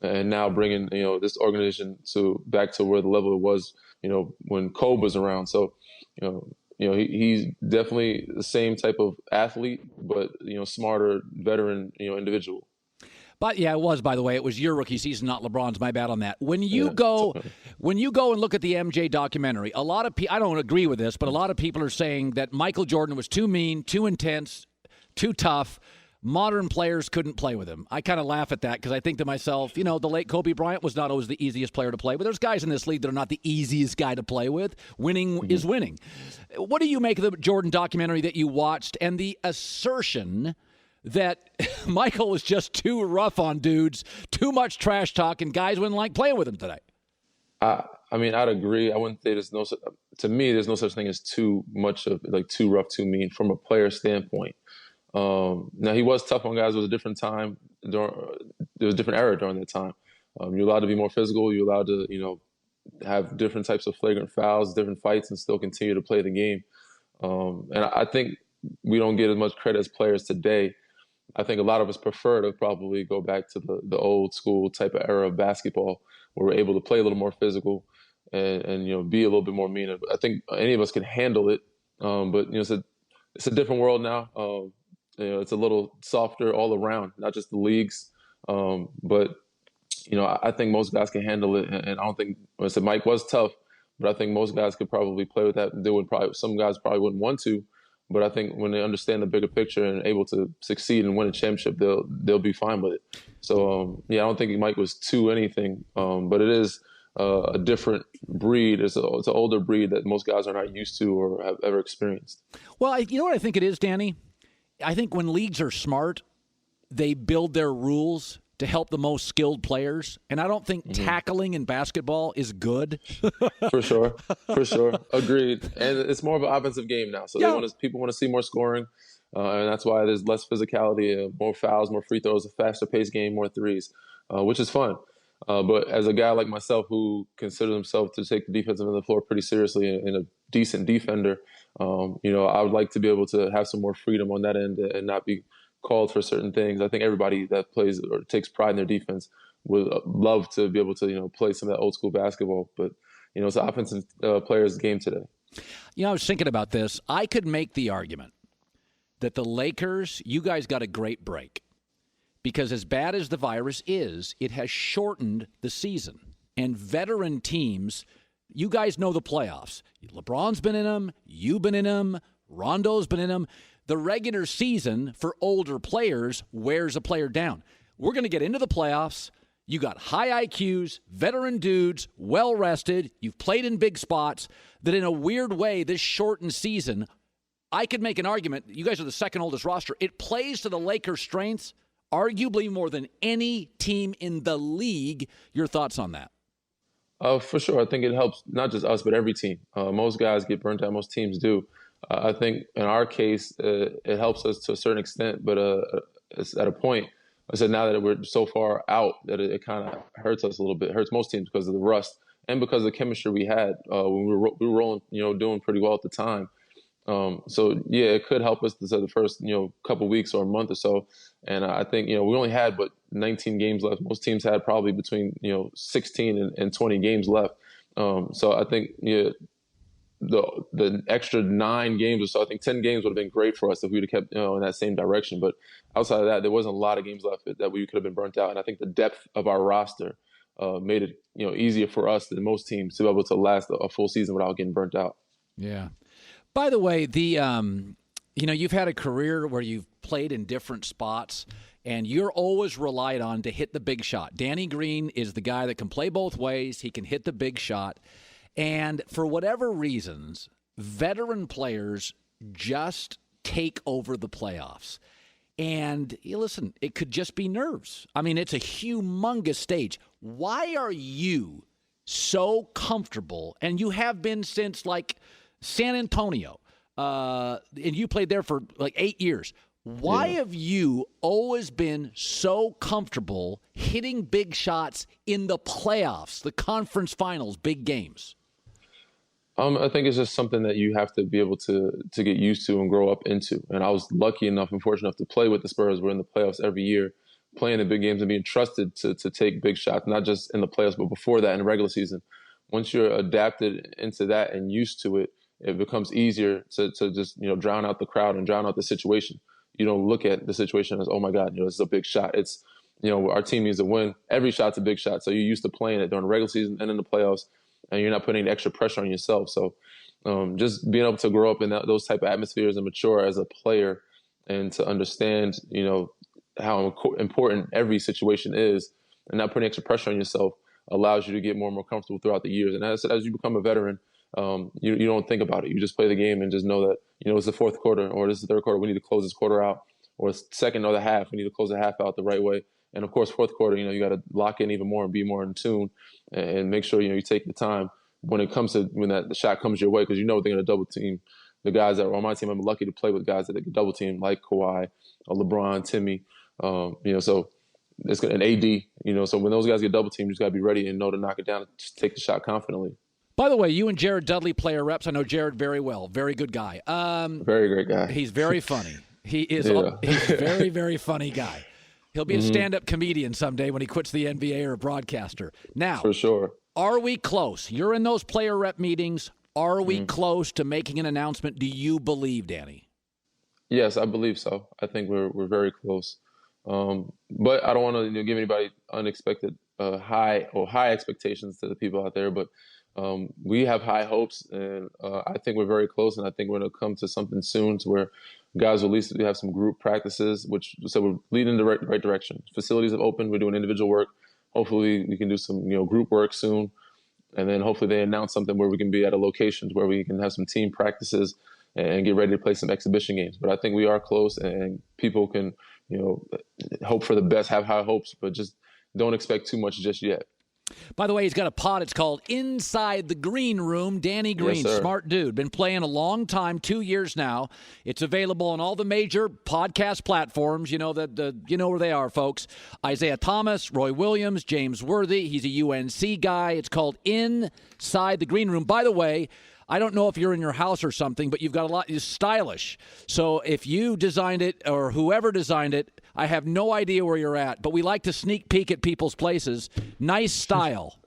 And now bringing, this organization back to where the level it was, when Kobe was around. So, he's definitely the same type of athlete, but, smarter, veteran, individual. But yeah, it was, by the way. It was your rookie season, not LeBron's. My bad on that. When you go and look at the MJ documentary, a lot of people, I don't agree with this, but a lot of people are saying that Michael Jordan was too mean, too intense, too tough. Modern players couldn't play with him. I kind of laugh at that because I think to myself, the late Kobe Bryant was not always the easiest player to play with. There's guys in this league that are not the easiest guy to play with. Winning is winning. What do you make of the Jordan documentary that you watched and the assertion that Michael was just too rough on dudes, too much trash talk, and guys wouldn't like playing with him today? I mean, I'd agree. I wouldn't say to me, there's no such thing as too much of too rough, too mean from a player standpoint. Now he was tough on guys. It was a different time. There was a different era during that time. You're allowed to be more physical. You're allowed to, have different types of flagrant fouls, different fights, and still continue to play the game. And I think we don't get as much credit as players today. I think a lot of us prefer to probably go back to the old school type of era of basketball where we're able to play a little more physical, and be a little bit more mean. I think any of us can handle it, but it's a different world now. It's a little softer all around, not just the leagues, but I think most guys can handle it, and I don't think I said Mike was tough, but I think most guys could probably play with that. Some guys probably wouldn't want to, but I think when they understand the bigger picture and able to succeed and win a championship, they'll be fine with it. So I don't think Mike was too anything, but it is a different breed. It's an older breed that most guys are not used to or have ever experienced. Well, you know what I think it is, Danny? I think when leagues are smart, they build their rules to help the most skilled players. And I don't think tackling in basketball is good. For sure. Agreed. And it's more of an offensive game now. So people want to see more scoring. And that's why there's less physicality, more fouls, more free throws, a faster paced game, more threes, which is fun. But as a guy like myself who considers himself to take the defensive end of the floor pretty seriously and a decent defender, I would like to be able to have some more freedom on that end and not be called for certain things. I think everybody that plays or takes pride in their defense would love to be able to, play some of that old school basketball. But, it's an offensive player's game today. I was thinking about this. I could make the argument that the Lakers, you guys got a great break. Because as bad as the virus is, it has shortened the season. And veteran teams, you guys know the playoffs. LeBron's been in them. You've been in them. Rondo's been in them. The regular season for older players wears a player down. We're going to get into the playoffs. You got high IQs, veteran dudes, well-rested. You've played in big spots. That in a weird way, this shortened season, I could make an argument. You guys are the second oldest roster. It plays to the Lakers' strengths, arguably more than any team in the league. Your thoughts on that? For sure. I think it helps not just us, but every team. Most guys get burnt out. Most teams do. I think in our case, it helps us to a certain extent, but it's at a point. I said now that we're so far out that it kind of hurts us a little bit. It hurts most teams because of the rust and because of the chemistry we had when we were rolling, doing pretty well at the time. It could help us the first, couple weeks or a month or so. And I think, we only had 19 games left. Most teams had probably between 16 and 20 games left. So I think the extra 9 games or so, I think 10 games would have been great for us if we would have kept in that same direction. But outside of that, there wasn't a lot of games left that we could have been burnt out. And I think the depth of our roster made it easier for us than most teams to be able to last a full season without getting burnt out. Yeah. By the way, you've had a career where you've played in different spots, and you're always relied on to hit the big shot. Danny Green is the guy that can play both ways. He can hit the big shot. And for whatever reasons, veteran players just take over the playoffs. And listen, it could just be nerves. I mean, it's a humongous stage. Why are you so comfortable, and you have been since San Antonio, and you played there for 8 years. Why have you always been so comfortable hitting big shots in the playoffs, the conference finals, big games? I think it's just something that you have to be able to get used to and grow up into. And I was lucky enough and fortunate enough to play with the Spurs. We're in the playoffs every year, playing in big games and being trusted to take big shots, not just in the playoffs, but before that in the regular season. Once you're adapted into that and used to it, it becomes easier to just, drown out the crowd and drown out the situation. You don't look at the situation as, oh my God, this is a big shot. It's, our team needs to win. Every shot's a big shot. So you're used to playing it during the regular season and in the playoffs, and you're not putting any extra pressure on yourself. So just being able to grow up in those type of atmospheres and mature as a player and to understand, how important every situation is and not putting extra pressure on yourself allows you to get more and more comfortable throughout the years. And as you become a veteran, you don't think about it. You just play the game and just know that, it's the fourth quarter or this is the third quarter. We need to close this quarter out, or second or the half. We need to close the half out the right way. And of course, fourth quarter, you got to lock in even more and be more in tune and make sure, you take the time when it comes to when the shot comes your way, because they're going to double team the guys that are on my team. I'm lucky to play with guys that they can double team like Kawhi, LeBron, Timmy, so it's an AD, so when those guys get double teamed, you just got to be ready and know to knock it down and just take the shot confidently. By the way, you and Jared Dudley play our reps. I know Jared very well. Very good guy. Very great guy. He's very funny. He is he's a very, very funny guy. He'll be a stand-up comedian someday when he quits the NBA or a broadcaster. Now, for sure. Are we close? You're in those player rep meetings. Are we close to making an announcement? Do you believe, Danny? Yes, I believe so. I think we're very close. But I don't want to give anybody unexpected high expectations to the people out there. But we have high hopes, and I think we're very close. And I think we're going to come to something soon to where guys will at least have some group practices, so we're leading in the right direction. Facilities have opened. We're doing individual work. Hopefully, we can do some group work soon, and then hopefully they announce something where we can be at a location where we can have some team practices and get ready to play some exhibition games. But I think we are close, and people can hope for the best, have high hopes, but just don't expect too much just yet. By the way, he's got a pod. It's called Inside the Green Room. Danny Green, Yes, smart dude. Been playing a long time, 2 years now. It's available on all the major podcast platforms. You know where they are, folks. Isiah Thomas, Roy Williams, James Worthy. He's a UNC guy. It's called Inside the Green Room. By the way, I don't know if you're in your house or something, but you've got a lot. It's stylish. So if you designed it or whoever designed it, I have no idea where you're at. But we like to sneak peek at people's places. Nice style.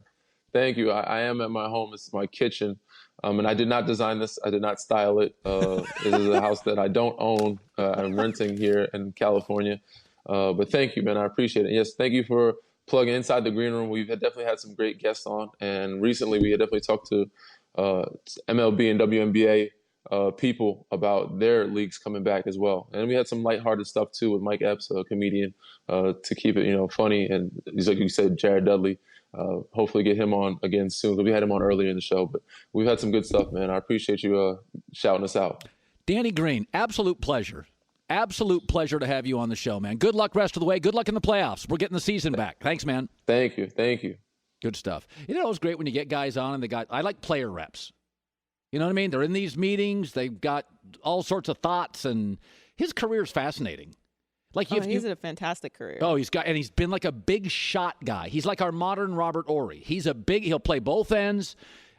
Thank you. I am at my home. It's my kitchen. And I did not design this. I did not style it. This is a house that I don't own. I'm renting here in California. But thank you, man. I appreciate it. Yes, thank you for plugging Inside the Green Room. We've definitely had some great guests on. And recently we had definitely talked to MLB and WNBA people about their leagues coming back as well. And we had some lighthearted stuff too with Mike Epps, a comedian, to keep it funny. And he's like you said, Jared Dudley. Hopefully get him on again soon. We had him on earlier in the show, but we've had some good stuff, man. I appreciate you shouting us out. Danny Green, absolute pleasure. Absolute pleasure to have you on the show, man. Good luck rest of the way. Good luck in the playoffs. We're getting the season back. Thanks, man. Thank you. Thank you. Good stuff. It's always great when you get guys on and I like player reps. You know what I mean? They're in these meetings. They've got all sorts of thoughts, and his career is fascinating. Like he's had a fantastic career. He's been like a big shot guy. He's like our modern Robert Horry. He'll play both ends.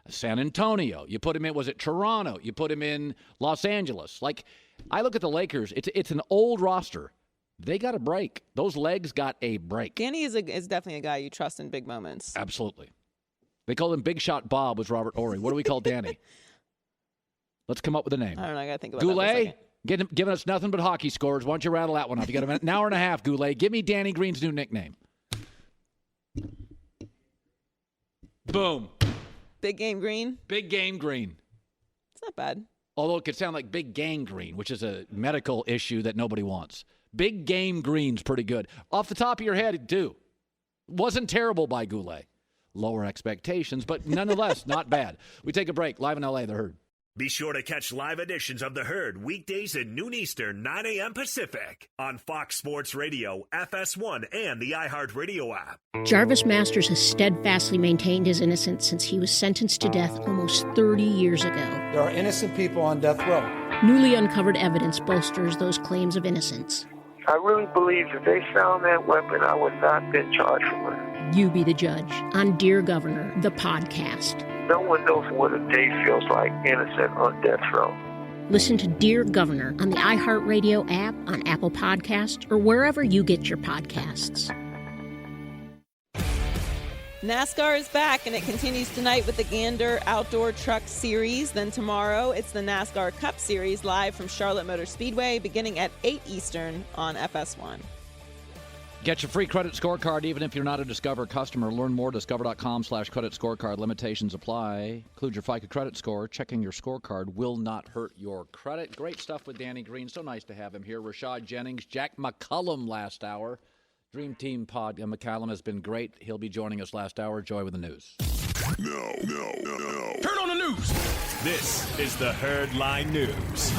San Antonio. You put him in, was it Toronto? You put him in Los Angeles. Like, I look at the Lakers. It's an old roster. They got a break. Those legs got a break. Danny is definitely a guy you trust in big moments. Absolutely. They called him Big Shot Bob, was Robert Horry. What do we call Danny? Let's come up with a name. I don't know. I got to think about that for a second. Giving us nothing but hockey scores. Why don't you rattle that one off? You got an hour and a half, Goulet. Give me Danny Green's new nickname. Boom. Big Game Green? Big Game Green. It's not bad. Although it could sound like Big Gangrene, which is a medical issue that nobody wants. Big Game Green's pretty good. Off the top of your head, do. Wasn't terrible by Goulet. Lower expectations, but nonetheless, not bad. We take a break. Live in L.A., The Herd. Be sure to catch live editions of The Herd weekdays at noon Eastern, 9 a.m. Pacific on Fox Sports Radio, FS1, and the iHeartRadio app. Jarvis Masters has steadfastly maintained his innocence since he was sentenced to death almost 30 years ago. There are innocent people on death row. Newly uncovered evidence bolsters those claims of innocence. I really believe if they found that weapon, I would not have been charged for murder. You be the judge on Dear Governor, the podcast. No one knows what a day feels like innocent on death row. Listen to Dear Governor on the iHeartRadio app, on Apple Podcasts, or wherever you get your podcasts. NASCAR is back, and it continues tonight with the Gander Outdoor Truck Series. Then tomorrow, it's the NASCAR Cup Series live from Charlotte Motor Speedway, beginning at 8 Eastern on FS1. Get your free credit scorecard even if you're not a Discover customer. Learn more at discover.com/credit scorecard. Limitations apply. Include your FICA credit score. Checking your scorecard will not hurt your credit. Great stuff with Danny Green. So nice to have him here. Rashad Jennings, Jack McCallum last hour. Dream Team pod. McCallum has been great. He'll be joining us last hour. Joy with the news. No. Turn on the news. This is the Herd Line News.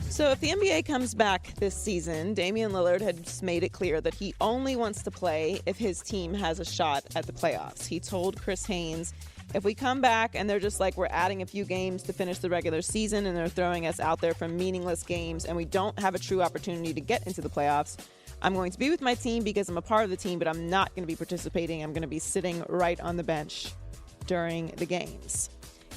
So if the NBA comes back this season, Damian Lillard had just made it clear that he only wants to play if his team has a shot at the playoffs. He told Chris Haynes, if we come back and they're just like, we're adding a few games to finish the regular season and they're throwing us out there for meaningless games and we don't have a true opportunity to get into the playoffs, I'm going to be with my team because I'm a part of the team, but I'm not going to be participating. I'm going to be sitting right on the bench during the games.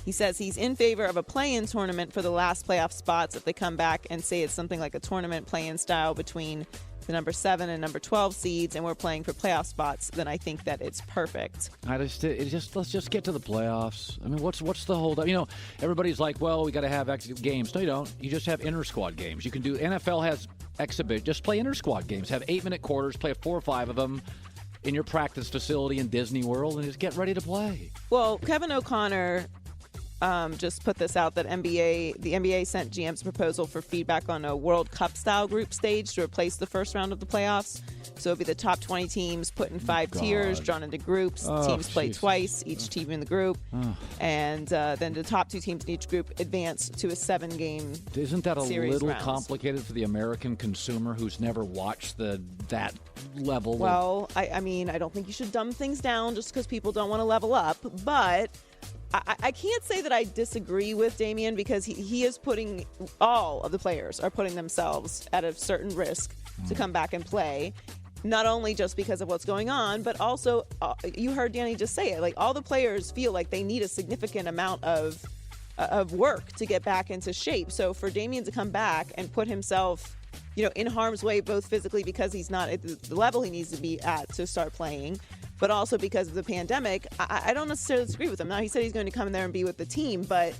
He says he's in favor of a play-in tournament for the last playoff spots if they come back and say it's something like a tournament play-in style between the number 7 and number 12 seeds, and we're playing for playoff spots, then I think that it's perfect. Let's just get to the playoffs. I mean, what's the hold up? You know, everybody's like, well, we got to have games. No, you don't. You just have inter-squad games. You can do. NFL has exhibit. Just play inter-squad games. Have 8-minute quarters. Play 4 or 5 of them in your practice facility in Disney World, and just get ready to play. Well, Kevin O'Connor just put this out that the NBA sent GM's proposal for feedback on a World Cup style group stage to replace the first round of the playoffs. So it'll be the top 20 teams put in 5 tiers, drawn into groups. Teams play twice, each team in the group. And then the top 2 teams in each group advance to a 7-game series. Isn't that a little complicated for the American consumer who's never watched that level? Well, I mean, I don't think you should dumb things down just because people don't want to level up. But I can't say that I disagree with Damian, because he is putting, all of the players are putting themselves at a certain risk to come back and play. Not only just because of what's going on, but also you heard Danny just say it. Like, all the players feel like they need a significant amount of work to get back into shape. So for Damian to come back and put himself, in harm's way, both physically because he's not at the level he needs to be at to start playing, but also because of the pandemic, I don't necessarily disagree with him. Now, he said he's going to come in there and be with the team, but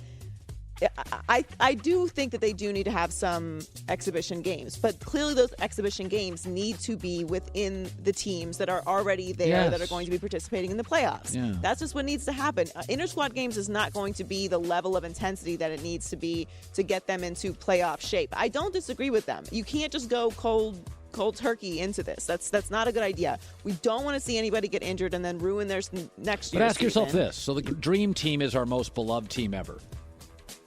I do think that they do need to have some exhibition games. But clearly those exhibition games need to be within the teams that are already there, that are going to be participating in the playoffs. Yeah. That's just what needs to happen. Inter-squad games is not going to be the level of intensity that it needs to be to get them into playoff shape. I don't disagree with them. You can't just go cold turkey into this. That's not a good idea. We don't want to see anybody get injured and then ruin their next year. But ask yourself this. So the dream team is our most beloved team ever.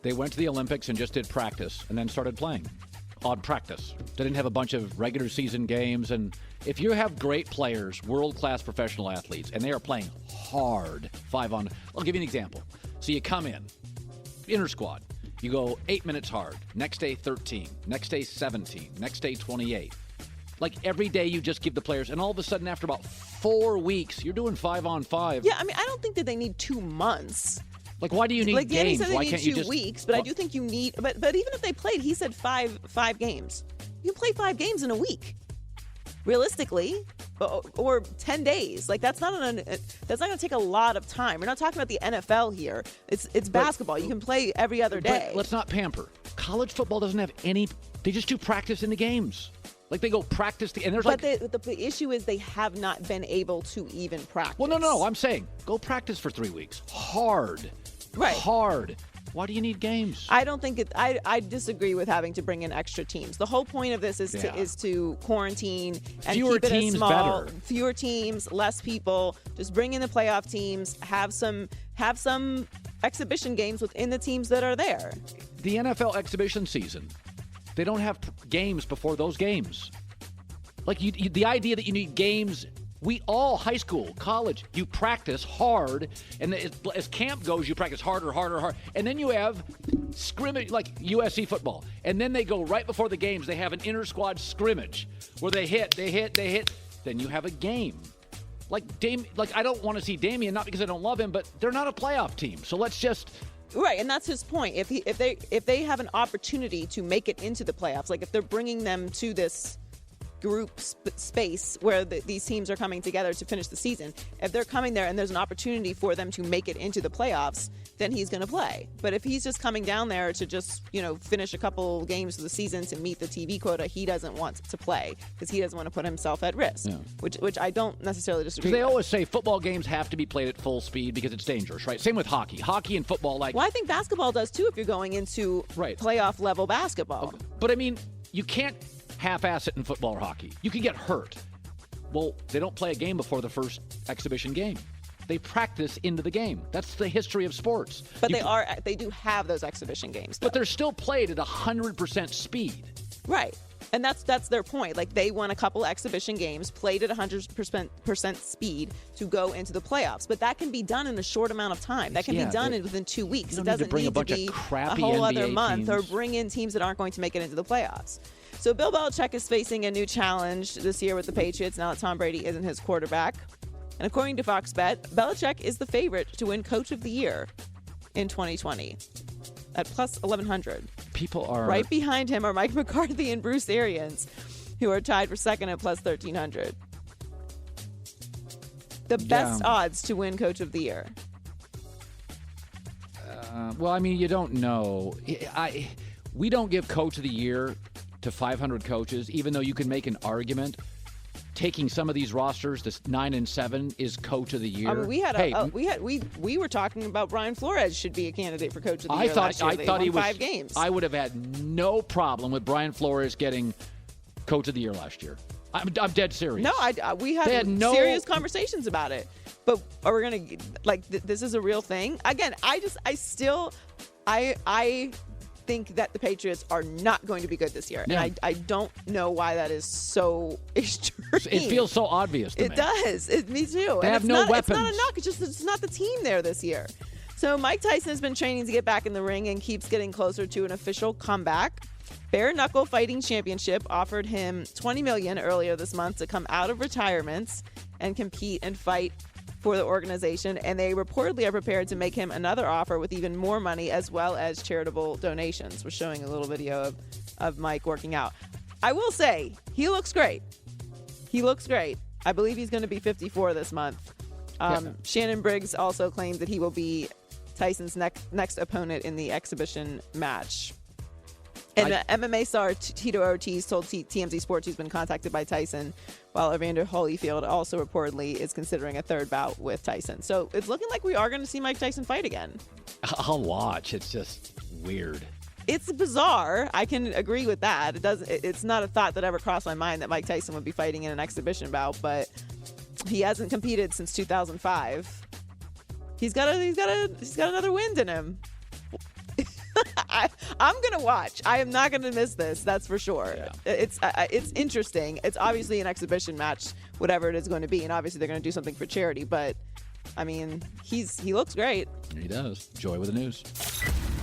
They went to the Olympics and just did practice and then started playing. Odd practice. They didn't have a bunch of regular season games. And if you have great players, world-class professional athletes, and they are playing hard, 5-on, I'll give you an example. So you come in, inter-squad. You go 8 minutes hard. Next day, 13. Next day, 17. Next day, 28. Like, every day you just give the players, and all of a sudden after about 4 weeks, you're doing 5-on-5. Yeah, I mean, I don't think that they need 2 months. Like, why do you need like Danny games? Said they why need can't 2 you just weeks? But I do think you need. But even if they played, he said five games. You can play 5 games in a week, realistically, or 10 days. Like, that's not going to take a lot of time. We're not talking about the NFL here. It's basketball. You can play every other day. But let's not pamper. College football doesn't have any. They just do practice in the games. Like, they go practice and there's the issue is they have not been able to even practice. Well, no. I'm saying go practice for 3 weeks. Hard. Right. Hard. Why do you need games? I don't think it. I disagree with having to bring in extra teams. The whole point of this is to quarantine and fewer keep it teams, as small. better. Fewer teams, less people. Just bring in the playoff teams. Have some exhibition games within the teams that are there. The NFL exhibition season, they don't have games before those games. Like, the idea that you need games. We all, high school, college, you practice hard, and as camp goes, you practice harder. And then you have scrimmage, like USC football. And then they go right before the games, they have an inter-squad scrimmage where they hit. Then you have a game. Like, I don't want to see Damian, not because I don't love him, but they're not a playoff team. So let's just... Right, and that's his point. If they have an opportunity to make it into the playoffs, like if they're bringing them to this group space where these teams are coming together to finish the season, if they're coming there and there's an opportunity for them to make it into the playoffs, then he's going to play. But if he's just coming down there to just, finish a couple games of the season to meet the TV quota, he doesn't want to play because he doesn't want to put himself at risk, which I don't necessarily disagree with. They always say football games have to be played at full speed because it's dangerous, right? Same with hockey. Hockey and football, well, I think basketball does too if you're going into playoff level basketball. Okay. But I mean, you can't half-ass it in football or hockey. You can get hurt. Well, they don't play a game before the first exhibition game. They practice into the game. That's the history of sports. But they do have those exhibition games, though. But they're still played at 100% speed. Right. And that's their point. Like, they won a couple exhibition games, played at 100% speed to go into the playoffs. But that can be done in a short amount of time. That can be done within 2 weeks. It doesn't need to be a whole other month or bring in teams that aren't going to make it into the playoffs. So Bill Belichick is facing a new challenge this year with the Patriots now that Tom Brady isn't his quarterback. And according to Fox Bet, Belichick is the favorite to win Coach of the Year in 2020 at plus 1,100. People are... Right behind him are Mike McCarthy and Bruce Arians. who are tied for second at plus 1,300. The best odds to win Coach of the Year. Well, I mean, you don't know. We don't give Coach of the Year to 500 coaches, even though you can make an argument. Taking some of these rosters, this 9 and 7 is Coach of the Year. I mean, we were talking about Brian Flores should be a candidate for Coach of the Year last year. I thought he was 5 games. I would have had no problem with Brian Flores getting Coach of the Year last year. I'm dead serious. No, we had serious conversations about it. But are we going to this is a real thing? Again, I think that the Patriots are not going to be good this year. Yeah. And I don't know why that is so extreme. It feels so obvious to me. It does. Me too. They have no weapons. It's not a knock. It's not the team there this year. So Mike Tyson has been training to get back in the ring and keeps getting closer to an official comeback. Bare Knuckle Fighting Championship offered him $20 million earlier this month to come out of retirement and compete and fight for the organization, and they reportedly are prepared to make him another offer with even more money as well as charitable donations. We're showing a little video of Mike working out. I will say, he looks great. He looks great. I believe he's going to be 54 this month. Shannon Briggs also claimed that he will be Tyson's next opponent in the exhibition match. And the MMA star Tito Ortiz told TMZ Sports he's been contacted by Tyson, while Evander Holyfield also reportedly is considering a third bout with Tyson. So it's looking like we are going to see Mike Tyson fight again. I'll watch. It's just weird. It's bizarre. I can agree with that. It's not a thought that ever crossed my mind that Mike Tyson would be fighting in an exhibition bout, but he hasn't competed since 2005. He's got another wind in him. I'm gonna watch. I am not gonna miss this. That's for sure. Yeah. It's interesting. It's obviously an exhibition match, whatever it is going to be, and obviously they're going to do something for charity. But I mean, he looks great. He does. Joy with the news.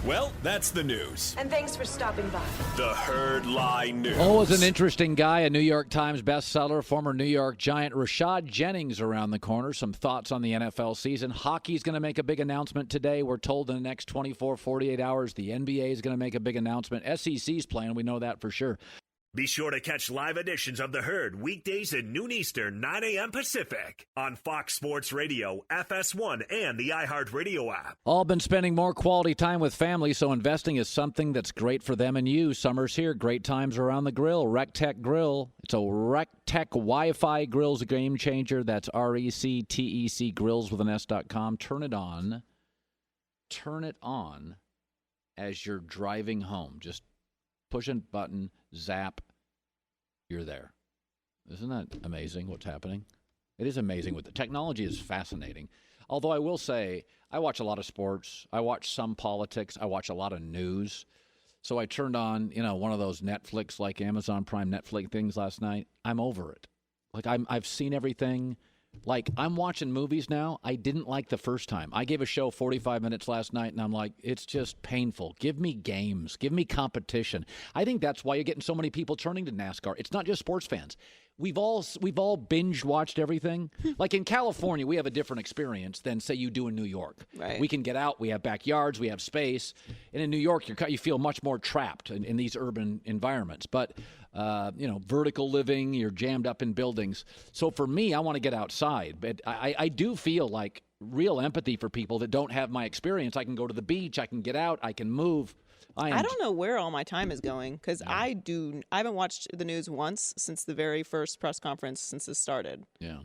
Well, that's the news. And thanks for stopping by. The Herd Lie News. Always an interesting guy, a New York Times bestseller, former New York Giant Rashad Jennings around the corner. Some thoughts on the NFL season. Hockey's going to make a big announcement today. We're told in the next 24, 48 hours, the NBA is going to make a big announcement. SEC's playing. We know that for sure. Be sure to catch live editions of The Herd weekdays at noon Eastern, 9 a.m. Pacific on Fox Sports Radio, FS1, and the iHeartRadio app. All been spending more quality time with family, so investing is something that's great for them and you. Summer's here. Great times around the grill. RecTech Grill. It's a RecTech Wi-Fi grill's a game changer. That's RECTEC grills with an S.com. Turn it on. Turn it on as you're driving home. Just push a button, zap, you're there. Isn't that amazing what's happening? It is amazing. The technology is fascinating. Although I will say, I watch a lot of sports. I watch some politics. I watch a lot of news. So I turned on, one of those Netflix, like Amazon Prime Netflix things last night. I'm over it. Like I've seen everything. Like, I'm watching movies now I didn't like the first time. I gave a show 45 minutes last night, and I'm like, it's just painful. Give me games. Give me competition. I think that's why you're getting so many people turning to NASCAR. It's not just sports fans. We've all binge-watched everything. Like, in California, we have a different experience than, say, you do in New York. Right. We can get out. We have backyards. We have space. And in New York, you feel much more trapped in these urban environments. But vertical living, you're jammed up in buildings. So for me, I want to get outside. But I do feel like real empathy for people that don't have my experience. I can go to the beach. I can get out. I can move. I don't know where all my time is going because I haven't watched the news once since the very first press conference since this started. Yeah.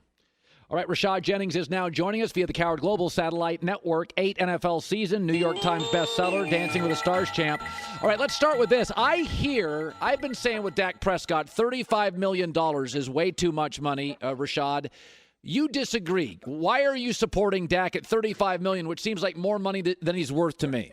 All right, Rashad Jennings is now joining us via the Coward Global Satellite Network. 8 NFL season, New York Times bestseller, Dancing with the Stars champ. All right, let's start with this. I've been saying with Dak Prescott, $35 million is way too much money, Rashad. You disagree. Why are you supporting Dak at $35 million, which seems like more money than he's worth to me?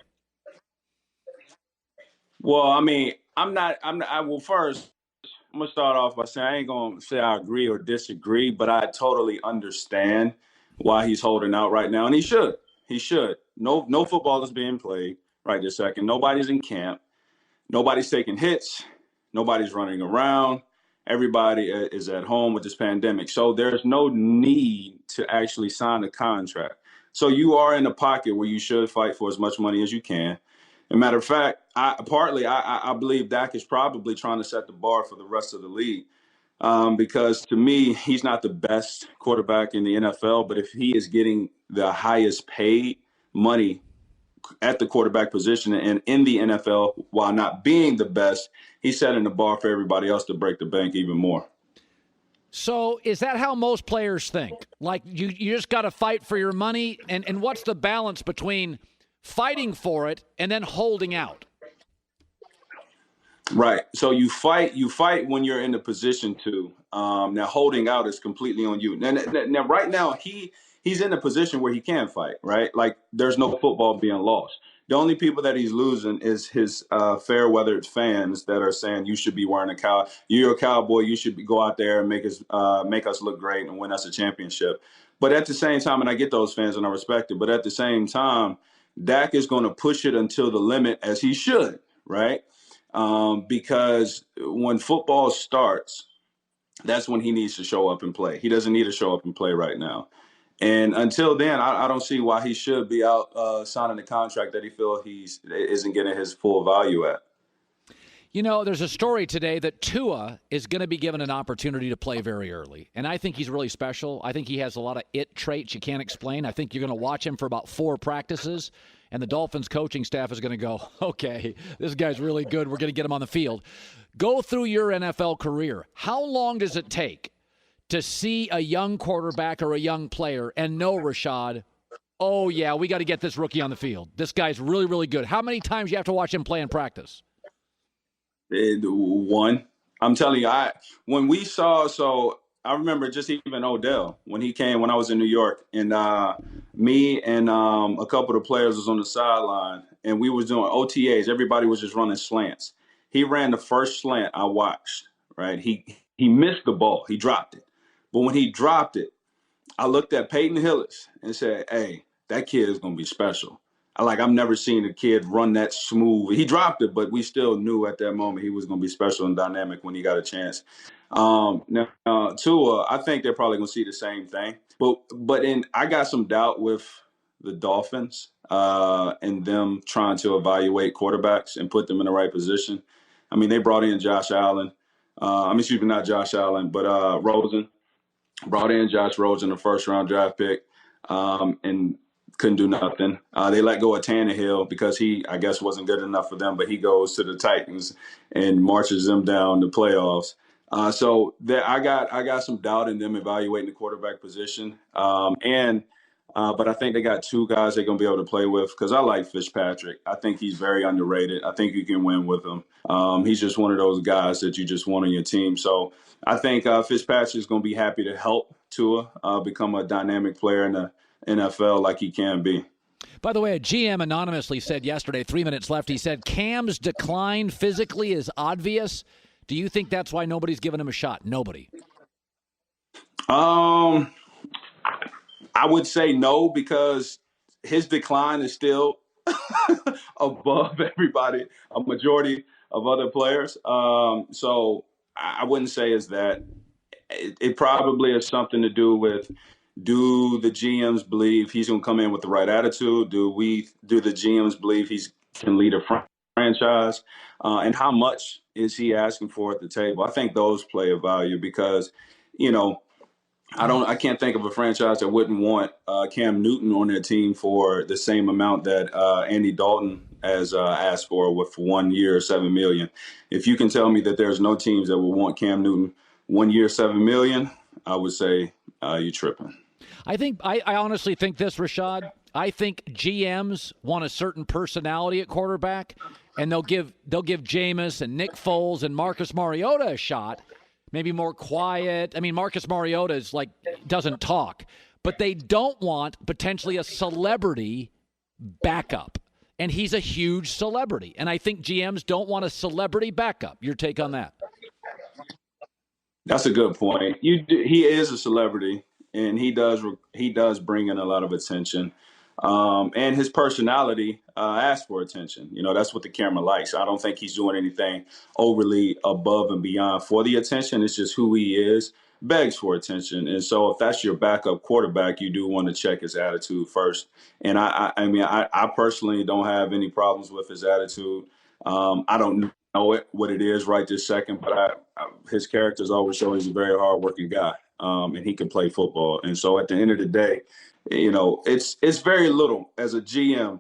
Well, I mean, first, I'm going to start off by saying I ain't going to say I agree or disagree, but I totally understand why he's holding out right now. And he should. He should. No football is being played right this second. Nobody's in camp. Nobody's taking hits. Nobody's running around. Everybody is at home with this pandemic. So there's no need to actually sign a contract. So you are in a pocket where you should fight for as much money as you can. As a matter of fact, I believe Dak is probably trying to set the bar for the rest of the league. because to me, he's not the best quarterback in the NFL, but if he is getting the highest paid money at the quarterback position and in the NFL while not being the best, he's setting the bar for everybody else to break the bank even more. So is that how most players think? Like you just got to fight for your money? And what's the balance between fighting for it and then holding out? Right. So you fight when you're in the position to. Now holding out is completely on you. Now right now he's in a position where he can fight, right? Like there's no football being lost. The only people that he's losing is his fair weathered fans that are saying you should be wearing a cow. You're a cowboy. You should go out there and make us look great and win us a championship. But at the same time, and I get those fans and I respect it. But at the same time, Dak is going to push it until the limit, as he should, right? Because when football starts, that's when he needs to show up and play. He doesn't need to show up and play right now. And until then, I don't see why he should be out signing a contract that he feels he isn't getting his full value at. You know, there's a story today that Tua is going to be given an opportunity to play very early. And I think he's really special. I think he has a lot of it traits you can't explain. I think you're going to watch him for about 4 practices. And the Dolphins coaching staff is going to go, okay, this guy's really good. We're going to get him on the field. Go through your NFL career. How long does it take to see a young quarterback or a young player and know, Rashad, oh, yeah, we got to get this rookie on the field. This guy's really, really good. How many times do you have to watch him play in practice? One. I'm telling you, I remember just even Odell when he came when I was in New York, and me and a couple of the players was on the sideline, and we was doing OTAs. Everybody was just running slants. He ran the first slant I watched, right? He missed the ball. He dropped it. But when he dropped it, I looked at Peyton Hillis and said, hey, that kid is going to be special. I've never seen a kid run that smooth. He dropped it, but we still knew at that moment he was going to be special and dynamic when he got a chance. Now, Tua, I think they're probably going to see the same thing. But I got some doubt with the Dolphins and them trying to evaluate quarterbacks and put them in the right position. I mean, they brought in Josh Allen. Not Josh Allen, but Rosen. Brought in Josh Rosen, a first-round draft pick, and couldn't do nothing. They let go of Tannehill because he, I guess, wasn't good enough for them, but he goes to the Titans and marches them down the playoffs. I got some doubt in them evaluating the quarterback position. But I think they got 2 guys they're going to be able to play with because I like Fitzpatrick. I think he's very underrated. I think you can win with him. He's just one of those guys that you just want on your team. So I think Fitzpatrick is going to be happy to help Tua become a dynamic player in the NFL like he can be. By the way, a GM anonymously said yesterday, 3 minutes left, he said Cam's decline physically is obvious. Do you think that's why nobody's given him a shot? Nobody. I would say no, because his decline is still above everybody, a majority of other players. So I wouldn't say it's that. It probably has something to do with, do the GMs believe he's going to come in with the right attitude? Do the GMs believe he can lead a franchise? And how much is he asking for at the table? I think those play a value because, I can't think of a franchise that wouldn't want Cam Newton on their team for the same amount that Andy Dalton has asked for with 1 year, $7 million. If you can tell me that there's no teams that will want Cam Newton 1 year, $7 million, I would say you're tripping. I honestly think this, Rashad. I think GMs want a certain personality at quarterback, and they'll give Jameis and Nick Foles and Marcus Mariota a shot. Maybe more quiet. I mean, Marcus Mariota is doesn't talk, but they don't want potentially a celebrity backup, and he's a huge celebrity. And I think GMs don't want a celebrity backup. Your take on that? That's a good point. He is a celebrity, and he does bring in a lot of attention. And his personality asks for attention. That's what the camera likes. I don't think he's doing anything overly above and beyond for the attention. It's just who he is, begs for attention. And so if that's your backup quarterback, you do want to check his attitude first. And I personally don't have any problems with his attitude. I don't know what it is right this second, but his character's always shown he's a very hardworking guy, and he can play football. And so at the end of the day, it's very little as a GM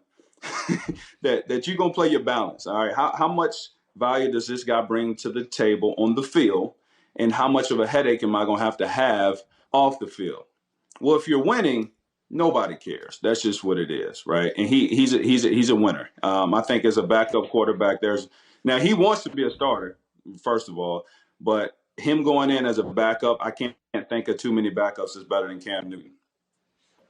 that you're going to play your balance. All right. How much value does this guy bring to the table on the field, and how much of a headache am I going to have off the field? Well, if you're winning, nobody cares. That's just what it is, right? And he's a winner. I think as a backup quarterback, now he wants to be a starter, first of all, but him going in as a backup, I can't think of too many backups that's better than Cam Newton.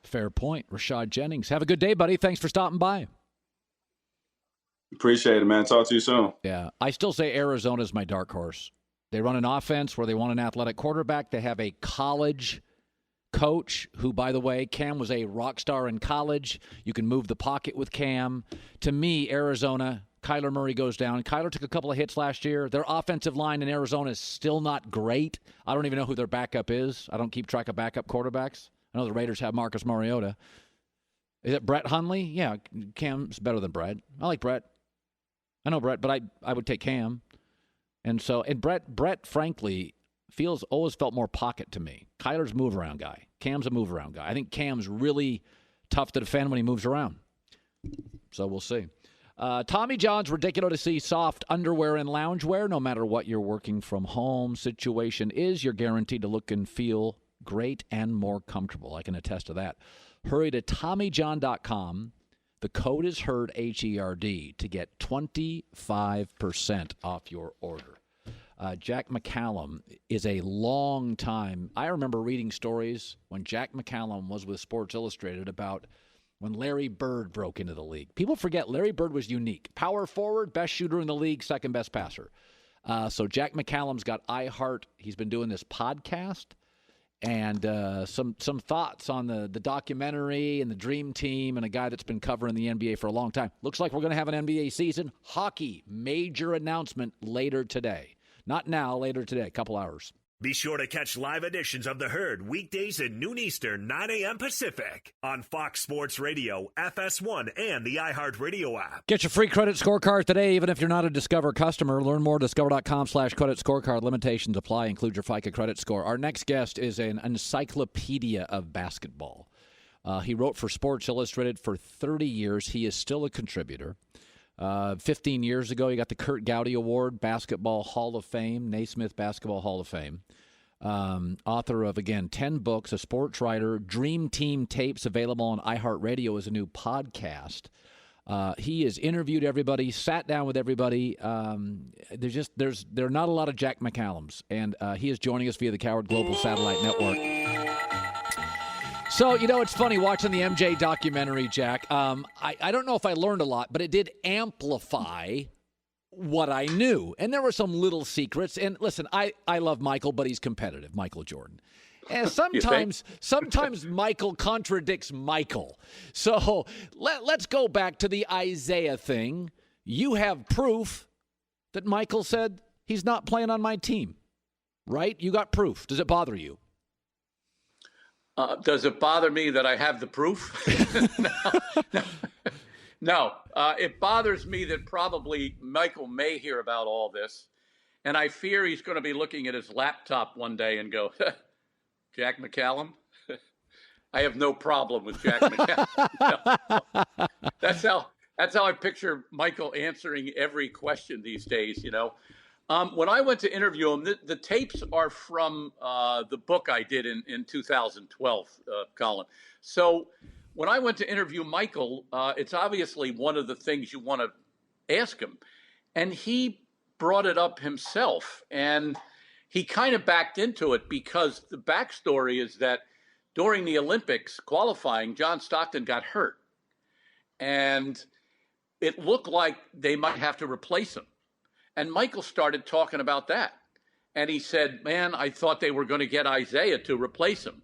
Fair point. Rashad Jennings. Have a good day, buddy. Thanks for stopping by. Appreciate it, man. Talk to you soon. Yeah. I still say Arizona's my dark horse. They run an offense where they want an athletic quarterback. They have a college coach who, by the way, Cam was a rock star in college. You can move the pocket with Cam. To me, Arizona, Kyler Murray goes down. Kyler took a couple of hits last year. Their offensive line in Arizona is still not great. I don't even know who their backup is. I don't keep track of backup quarterbacks. I know the Raiders have Marcus Mariota. Is it Brett Hundley? Yeah, Cam's better than Brett. I like Brett. I know Brett, but I would take Cam. And Brett, frankly, always felt more pocket to me. Kyler's a move-around guy. Cam's a move-around guy. I think Cam's really tough to defend when he moves around. So we'll see. Tommy John's ridiculously soft underwear and loungewear. No matter what your working from home situation is, you're guaranteed to look and feel great and more comfortable. I can attest to that. Hurry to TommyJohn.com. The code is HERD, H-E-R-D, to get 25% off your order. Jack McCallum is a long time. I remember reading stories when Jack McCallum was with Sports Illustrated about when Larry Bird broke into the league. People forget Larry Bird was unique. Power forward, best shooter in the league, second best passer. So Jack McCallum's got iHeart. He's been doing this podcast. And some thoughts on the documentary and the Dream Team and a guy that's been covering the NBA for a long time. Looks like we're going to have an NBA season. Hockey, major announcement later today. Not now, later today, a couple hours. Be sure to catch live editions of The Herd weekdays at noon Eastern, 9 a.m. Pacific on Fox Sports Radio, FS1, and the iHeart Radio app. Get your free credit scorecard today, even if you're not a Discover customer. Learn more at discover.com/credit scorecard. Limitations apply. Include your FICA credit score. Our next guest is an encyclopedia of basketball. He wrote for Sports Illustrated for 30 years. He is still a contributor. 15 years ago, he got the Kurt Gowdy Award, Basketball Hall of Fame, Naismith Basketball Hall of Fame. Author of, again, 10 books, a sports writer. Dream Team tapes available on iHeartRadio as a new podcast. He has interviewed everybody, sat down with everybody. There are not a lot of Jack McCallums, and he is joining us via the Coward Global Satellite Network. So, it's funny watching the MJ documentary, Jack. I don't know if I learned a lot, but it did amplify what I knew. And there were some little secrets. And listen, I love Michael, but he's competitive, Michael Jordan. And sometimes Michael contradicts Michael. So let's go back to the Isiah thing. You have proof that Michael said he's not playing on my team, right? You got proof. Does it bother you? Does it bother me that I have the proof? No. It bothers me that probably Michael may hear about all this, and I fear he's going to be looking at his laptop one day and go, Jack McCallum? I have no problem with Jack McCallum. No. That's how I picture Michael answering every question these days, When I went to interview him, the tapes are from the book I did in 2012, Colin. So when I went to interview Michael, it's obviously one of the things you want to ask him. And he brought it up himself. And he kind of backed into it because the backstory is that during the Olympics qualifying, John Stockton got hurt. And it looked like they might have to replace him. And Michael started talking about that. And he said, man, I thought they were going to get Isiah to replace him.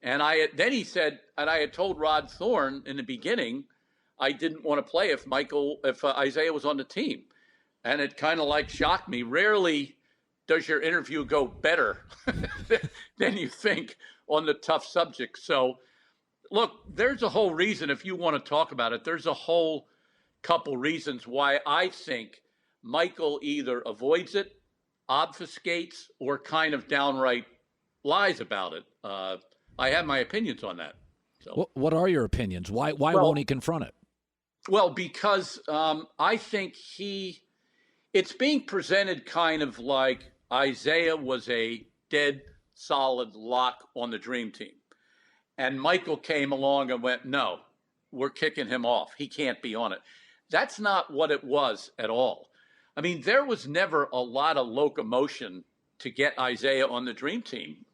And then he said, and I had told Rod Thorne in the beginning, I didn't want to play if Isiah was on the team. And it kind of shocked me. Rarely does your interview go better than you think on the tough subject. So, look, there's a whole reason, if you want to talk about it, there's a whole couple reasons why I think Michael either avoids it, obfuscates, or kind of downright lies about it. I have my opinions on that. So, what are your opinions? Why won't he confront it? Well, because I think it's being presented kind of like Isiah was a dead, solid lock on the dream team. And Michael came along and went, no, we're kicking him off. He can't be on it. That's not what it was at all. I mean, there was never a lot of locomotion to get Isiah on the dream team.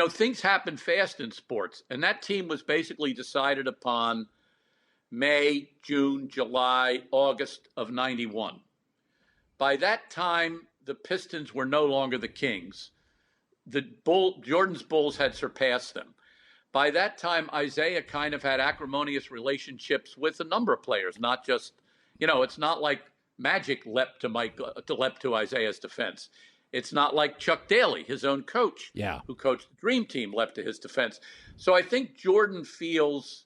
Things happen fast in sports, and that team was basically decided upon May, June, July, August of 91. By that time, the Pistons were no longer the Kings. Jordan's Bulls had surpassed them. By that time, Isiah kind of had acrimonious relationships with a number of players, not just, it's not like Magic leapt to Isaiah's defense. It's not like Chuck Daly, his own coach, who coached the Dream Team, leapt to his defense. So I think Jordan feels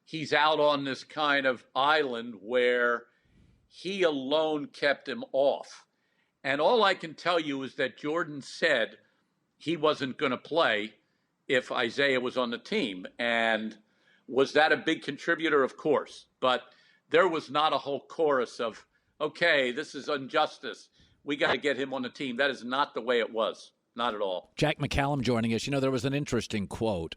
he's out on this kind of island where he alone kept him off. And all I can tell you is that Jordan said he wasn't going to play if Isiah was on the team. And was that a big contributor? Of course. But there was not a whole chorus of, okay, this is injustice. We got to get him on the team. That is not the way it was. Not at all. Jack McCallum joining us. There was an interesting quote,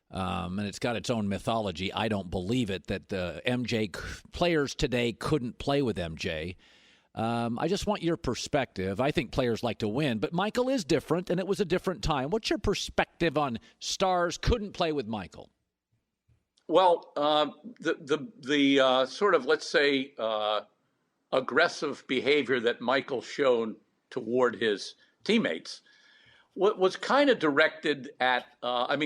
and it's got its own mythology. I don't believe it, that the MJ players today couldn't play with MJ. I just want your perspective. I think players like to win, but Michael is different, and it was a different time. What's your perspective on stars couldn't play with Michael? Well, the sort of, let's say, aggressive behavior that Michael showed toward his teammates was kind of directed at,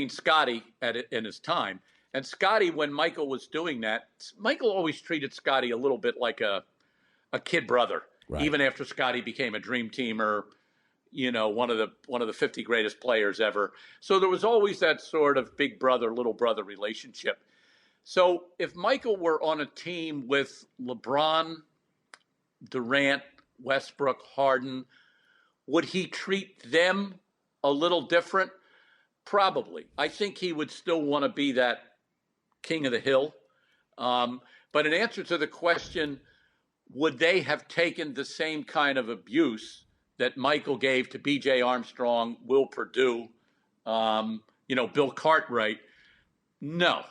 Scotty in his time. And Scotty, when Michael was doing that, Michael always treated Scotty a little bit like a kid brother, right. Even after Scotty became a dream teamer, one of the 50 greatest players ever. So there was always that sort of big brother, little brother relationship. So if Michael were on a team with LeBron, Durant, Westbrook, Harden, would he treat them a little different? Probably. I think he would still want to be that king of the hill. But in answer to the question, would they have taken the same kind of abuse that Michael gave to B.J. Armstrong, Will Perdue, Bill Cartwright? No.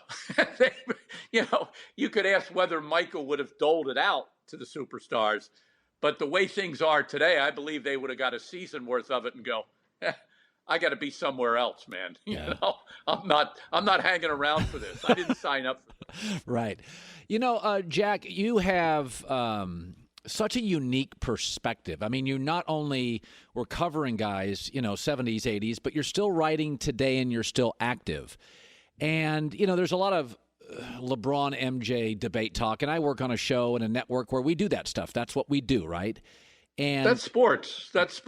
You could ask whether Michael would have doled it out to the superstars. But the way things are today, I believe they would have got a season worth of it and go, I got to be somewhere else, man. I'm not hanging around for this. I didn't sign up for this. Right. Jack, you have such a unique perspective. I mean, you not only were covering guys, 70s, 80s, but you're still writing today and you're still active. And, there's a lot of LeBron MJ debate talk, and I work on a show and a network where we do that stuff. That's what we do, right? And that's sports. That's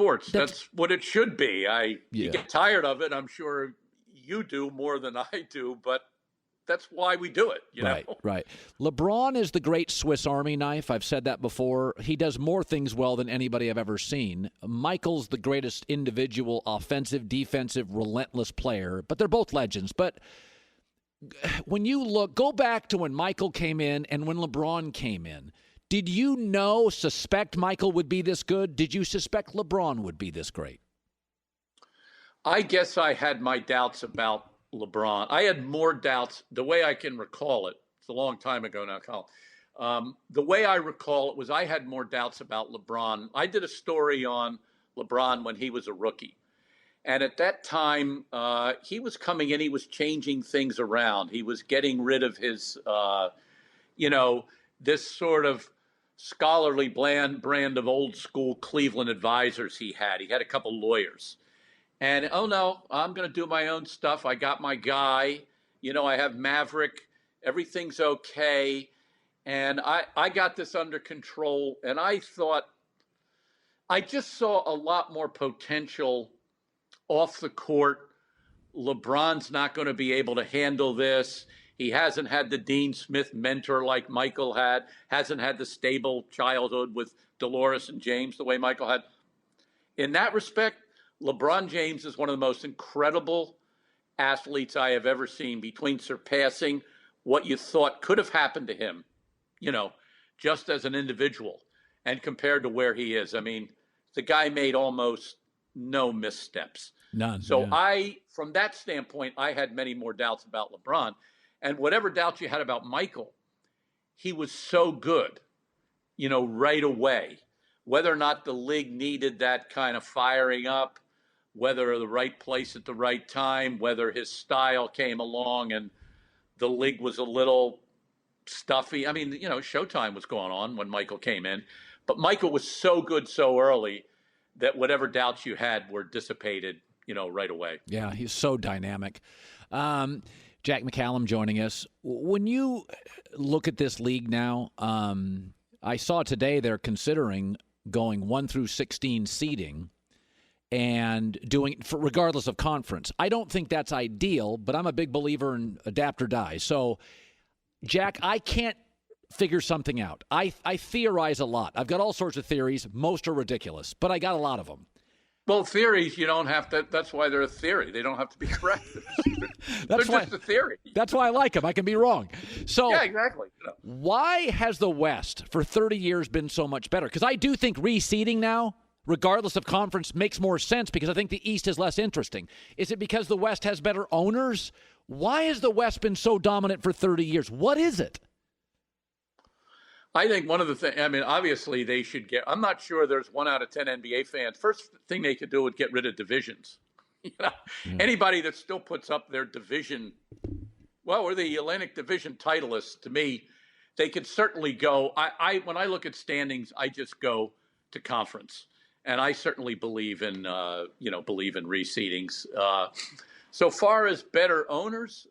what it should be. You get tired of it. I'm sure you do more than I do, but that's why we do it. Right. LeBron is the great Swiss Army knife. I've said that before. He does more things well than anybody I've ever seen. Michael's the greatest individual, offensive, defensive, relentless player, but they're both legends. But when you go back to when Michael came in and when LeBron came in, did you suspect Michael would be this good? Did you suspect LeBron would be this great? I guess I had my doubts about LeBron. I had more doubts, the way I can recall it. It's a long time ago now, Colin. The way I recall it was I had more doubts about LeBron. I did a story on LeBron when he was a rookie. And at that time, he was coming in, he was changing things around. He was getting rid of his, this sort of scholarly brand of old school Cleveland advisors he had. He had a couple lawyers. And, oh, no, I'm going to do my own stuff. I got my guy. I have Maverick. Everything's okay. And I got this under control. And I just saw a lot more potential off the court. LeBron's not going to be able to handle this. He hasn't had the Dean Smith mentor like Michael had, hasn't had the stable childhood with Dolores and James the way Michael had. In that respect, LeBron James is one of the most incredible athletes I have ever seen, between surpassing what you thought could have happened to him, just as an individual, and compared to where he is. I mean, the guy made almost no missteps. None. So yeah. from that standpoint, I had many more doubts about LeBron. And whatever doubts you had about Michael, he was so good, right away. Whether or not the league needed that kind of firing up, whether the right place at the right time, whether his style came along and the league was a little stuffy. I mean, Showtime was going on when Michael came in, but Michael was so good so early that whatever doubts you had were dissipated, right away. Yeah, he's so dynamic. Jack McCallum joining us. When you look at this league now, I saw today they're considering going 1 through 16 seeding and doing regardless of conference. I don't think that's ideal, but I'm a big believer in adapt or die. So, Jack, I can't figure something out. I theorize a lot. I've got all sorts of theories. Most are ridiculous, but I got a lot of them. Well, theories, you don't have to. That's why they're a theory. They don't have to be correct. They're just a theory. That's why I like them. I can be wrong. So, yeah, exactly. Why has the West for 30 years been so much better? Because I do think reseeding now, regardless of conference, makes more sense because I think the East is less interesting. Is it because the West has better owners? Why has the West been so dominant for 30 years? What is it? I think one of the things, obviously they should get, I'm not sure there's 1 out of 10 NBA fans. First thing they could do would get rid of divisions. Anybody that still puts up their division, we're the Atlantic Division titleists. To me, they could certainly go. When I look at standings, I just go to conference. And I certainly believe in reseedings. So far as better owners,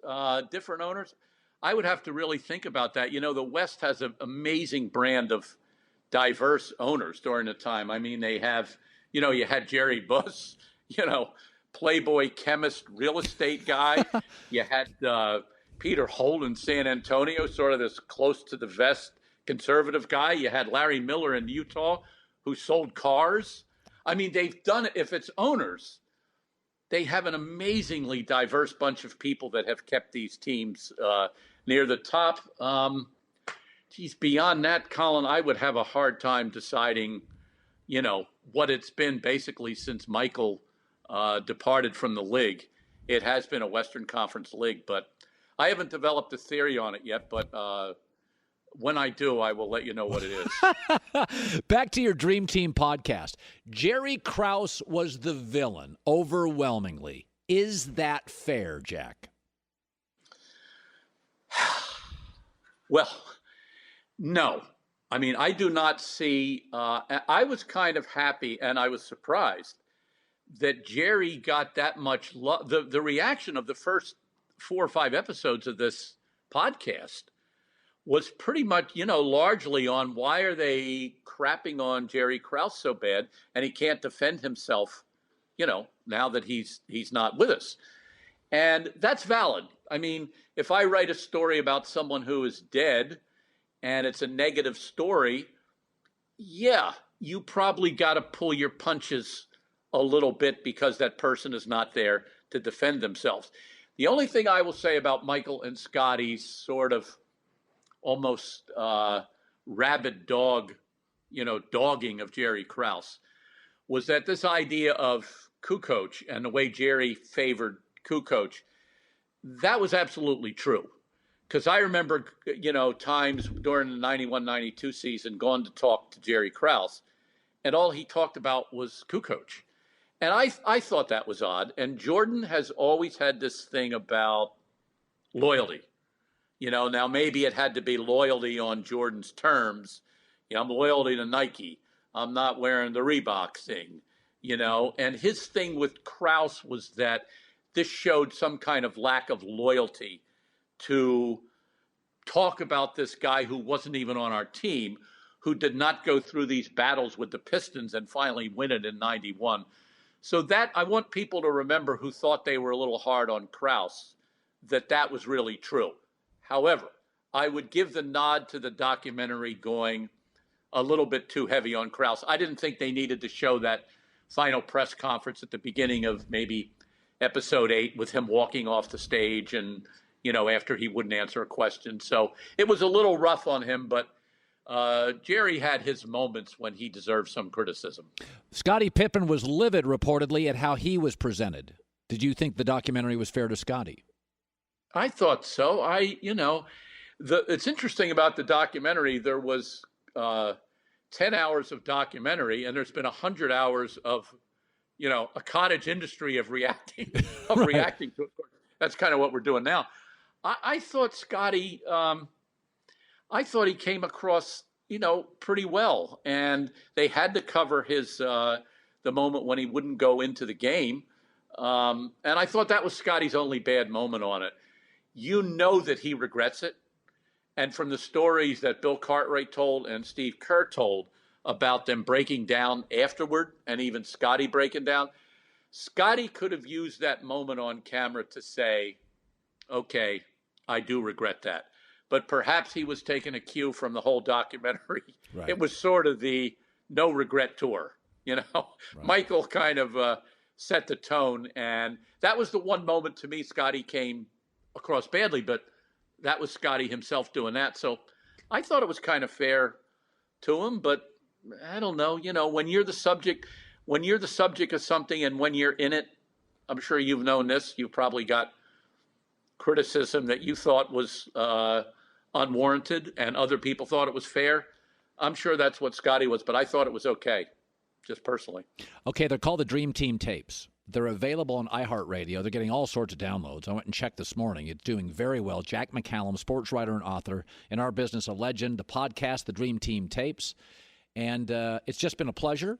different owners, I would have to really think about that. The West has an amazing brand of diverse owners during the time. I mean, they have, you had Jerry Buss, Playboy chemist, real estate guy. You had Peter Holt in San Antonio, sort of this close to the vest conservative guy. You had Larry Miller in Utah, who sold cars. I mean, they've done it. If it's owners, they have an amazingly diverse bunch of people that have kept these teams near the top. Beyond that, Colin, I would have a hard time deciding, what it's been basically since Michael departed from the league. It has been a Western Conference league, but I haven't developed a theory on it yet, but when I do, I will let you know what it is. Back to your Dream Team podcast. Jerry Krause was the villain overwhelmingly. Is that fair, Jack? Well, no. I mean, I do not see I was kind of happy and I was surprised that Jerry got that much love. The reaction of the first 4 or 5 episodes of this podcast was pretty much, largely on why are they crapping on Jerry Krause so bad and he can't defend himself, now that he's not with us. And that's valid. I mean, if I write a story about someone who is dead and it's a negative story, yeah, you probably got to pull your punches a little bit because that person is not there to defend themselves. The only thing I will say about Michael and Scotty's sort of almost rabid dogging of Jerry Krause was that this idea of Kukoc and the way Jerry favored Kukoc, that was absolutely true. Because I remember, times during the 91-92 season going to talk to Jerry Krause, and all he talked about was Kukoc. And I thought that was odd. And Jordan has always had this thing about loyalty. Now maybe it had to be loyalty on Jordan's terms. I'm loyalty to Nike. I'm not wearing the Reebok thing, And his thing with Krause was that this showed some kind of lack of loyalty to talk about this guy who wasn't even on our team, who did not go through these battles with the Pistons and finally win it in 91. So that I want people to remember who thought they were a little hard on Krause, that was really true. However, I would give the nod to the documentary going, a little bit too heavy on Krause. I didn't think they needed to show that final press conference at the beginning of maybe episode 8 with him walking off the stage and, after he wouldn't answer a question. So it was a little rough on him, but Jerry had his moments when he deserved some criticism. Scottie Pippen was livid, reportedly, at how he was presented. Did you think the documentary was fair to Scottie? I thought so. It's interesting about the documentary. There was 10 hours of documentary, and there's been 100 hours of, a cottage industry of reacting reacting to it. That's kind of what we're doing now. I thought Scottie, I thought he came across, pretty well, and they had to cover his the moment when he wouldn't go into the game, and I thought that was Scottie's only bad moment on it. That he regrets it, and from the stories that Bill Cartwright told and Steve Kerr told about them breaking down afterward, and even Scottie breaking down, Scottie could have used that moment on camera to say, okay, I do regret that. But perhaps he was taking a cue from the whole documentary. Right. It was sort of the no regret tour, Right. Michael kind of set the tone, and that was the one moment to me Scottie came across badly, but that was Scottie himself doing that. So I thought it was kind of fair to him, but I don't know, when you're the subject of something and when you're in it, I'm sure you've known this, you've probably got criticism that you thought was unwarranted and other people thought it was fair. I'm sure that's what Scottie was, but I thought it was okay, just personally. Okay, they're called the Dream Team tapes. They're available on iHeartRadio. They're getting all sorts of downloads. I went and checked this morning. It's doing very well. Jack McCallum, sports writer and author, in our business, a legend, the podcast, the Dream Team tapes. And it's just been a pleasure.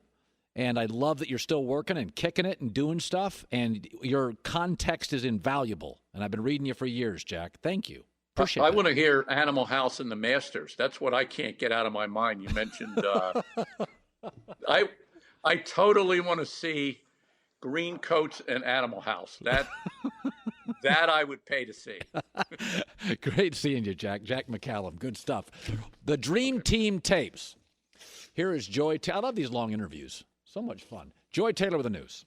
And I love that you're still working and kicking it and doing stuff. And your context is invaluable. And I've been reading you for years, Jack. Thank you. Appreciate it. I want to hear Animal House and the Masters. That's what I can't get out of my mind. You mentioned I totally want to see Green Coats and Animal House. That I would pay to see. Great seeing you, Jack. Jack McCallum. Good stuff. The Dream Team tapes. Here is Joy Taylor. I love these long interviews. So much fun. Joy Taylor with the news.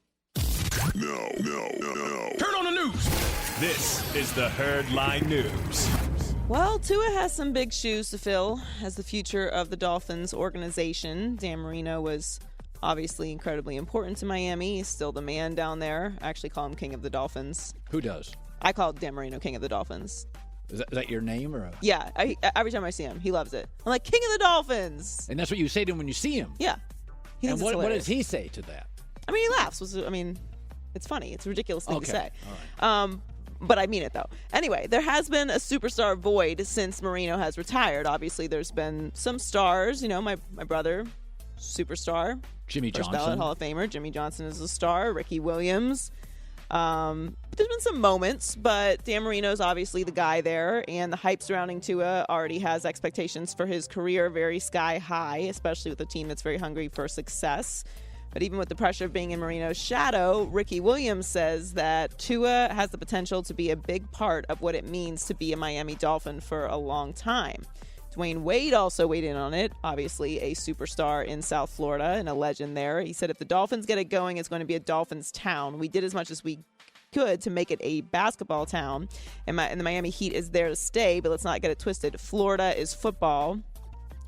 No. Heard on the news. This is the Herd Line News. Well, Tua has some big shoes to fill as the future of the Dolphins organization. Dan Marino was obviously incredibly important to Miami. He's still the man down there. I actually call him King of the Dolphins. Who does? I call Dan Marino King of the Dolphins. Is that your name? Or Yeah, every time I see him, he loves it. I'm like, King of the Dolphins! And that's what you say to him when you see him? Yeah. And what does he say to that? I mean, he laughs. It's funny. It's a ridiculous thing to say. All right. But I mean it, though. Anyway, there has been a superstar void since Marino has retired. Obviously, there's been some stars. My brother, superstar. Jimmy First Johnson. ballot Hall of Famer. Jimmy Johnson is a star. Ricky Williams. There's been some moments, but Dan Marino's obviously the guy there, and the hype surrounding Tua already has expectations for his career very sky high, especially with a team that's very hungry for success. But even with the pressure of being in Marino's shadow, Ricky Williams says that Tua has the potential to be a big part of what it means to be a Miami Dolphin for a long time. Dwayne Wade also weighed in on it, obviously a superstar in South Florida and a legend there. He said if the Dolphins get it going, it's going to be a Dolphins town. We did as much as we could to make it a basketball town, and the Miami Heat is there to stay, but let's not get it twisted. Florida is football.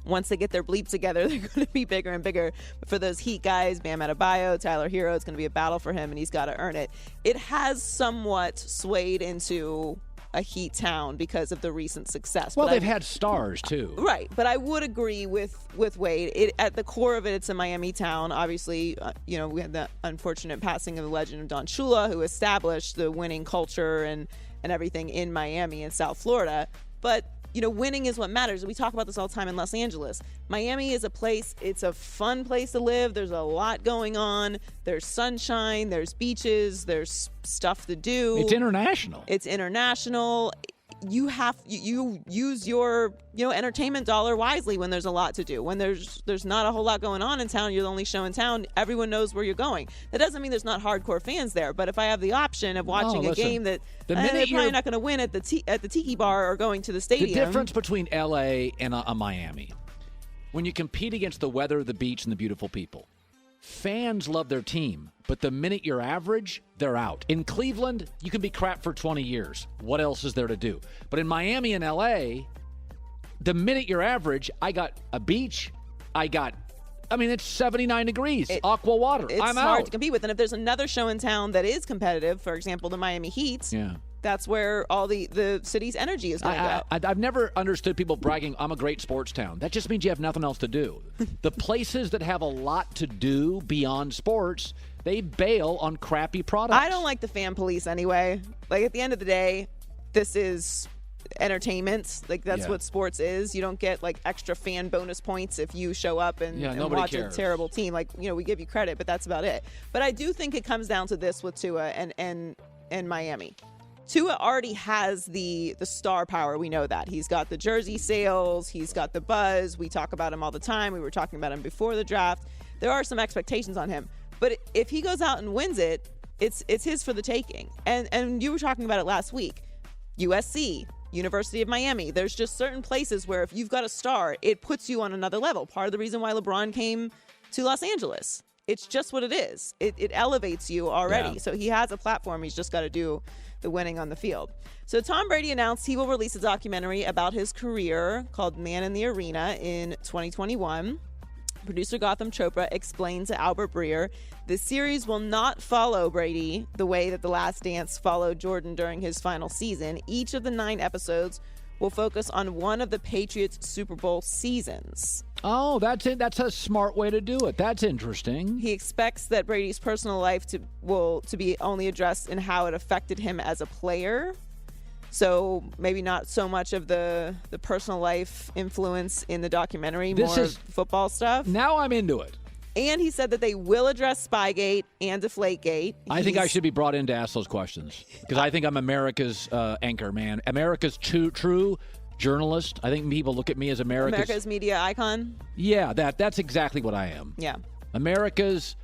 Once they get their bleep together, they're going to be bigger and bigger. But for those Heat guys, Bam Adebayo, Tyler Hero, it's going to be a battle for him, and he's got to earn it. It has somewhat swayed into a Heat town because of the recent success. Well, they've had stars, too. Right, but I would agree with Wade. At the core of it, it's a Miami town. Obviously, we had the unfortunate passing of the legend of Don Shula, who established the winning culture and everything in Miami and South Florida. But winning is what matters. We talk about this all the time in Los Angeles. Miami is a place, it's a fun place to live. There's a lot going on. There's sunshine, there's beaches, there's stuff to do. It's international. You use your entertainment dollar wisely when there's a lot to do. When there's not a whole lot going on in town, you're the only show in town, everyone knows where you're going. That doesn't mean there's not hardcore fans there, but if I have the option of watching a game that they're probably not going to win at the Tiki Bar or going to the stadium. The difference between LA and a Miami. when you compete against the weather, the beach, and the beautiful people. Fans love their team, but the minute you're average, they're out. In Cleveland, you can be crap for 20 years. What else is there to do? But in Miami and L.A., the minute you're average, I got a beach, it's 79 degrees, aqua water. I'm out. It's hard to compete with. And if there's another show in town that is competitive, for example, the Miami Heat, that's where all the city's energy is going to go. I've never understood people bragging, I'm a great sports town. That just means you have nothing else to do. The places that have a lot to do beyond sports, they bail on crappy products. I don't like the fan police anyway. Like, at the end of the day, this is entertainment. Like, that's what sports is. You don't get like extra fan bonus points if you show up and watch a terrible team. Like, we give you credit, but that's about it. But I do think it comes down to this with Tua and Miami. Tua already has the star power. We know that. He's got the jersey sales. He's got the buzz. We talk about him all the time. We were talking about him before the draft. There are some expectations on him. But if he goes out and wins it, it's his for the taking. And you were talking about it last week. USC, University of Miami. There's just certain places where if you've got a star, it puts you on another level. Part of the reason why LeBron came to Los Angeles. It's just what it is. It elevates you already. So he has a platform. He's just got to do the winning on the field. So Tom Brady announced he will release a documentary about his career called Man in the Arena in 2021. Producer Gotham Chopra explained to Albert Breer, the series will not follow Brady the way that The Last Dance followed Jordan during his final season. Each of the 9 episodes will focus on one of the Patriots' Super Bowl seasons. Oh, that's it. That's a smart way to do it. That's interesting. He expects that Brady's personal life to be only addressed in how it affected him as a player. So maybe not so much of the personal life influence in the documentary, more football stuff. Now I'm into it. And he said that they will address Spygate and Deflategate. I think I should be brought in to ask those questions because I think I'm America's anchor man. America's true journalist. I think people look at me as America's media icon. Yeah, that's exactly what I am. Yeah. America's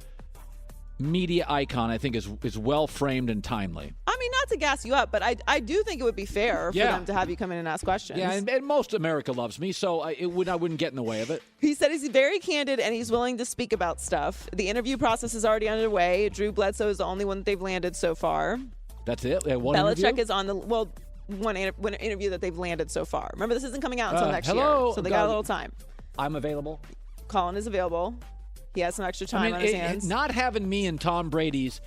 media icon, I think, is well framed and timely. I mean, not to gas you up, but I do think it would be fair for them to have you come in and ask questions. Yeah, and most America loves me, so I wouldn't get in the way of it. He said he's very candid and he's willing to speak about stuff. The interview process is already underway. Drew Bledsoe is the only one that they've landed so far. That's it? One Belichick interview? is on one interview that they've landed so far. Remember, this isn't coming out until next year, so they got a little time. I'm available. Colin is available. He has some extra time on his hands. Not having me and Tom Brady's,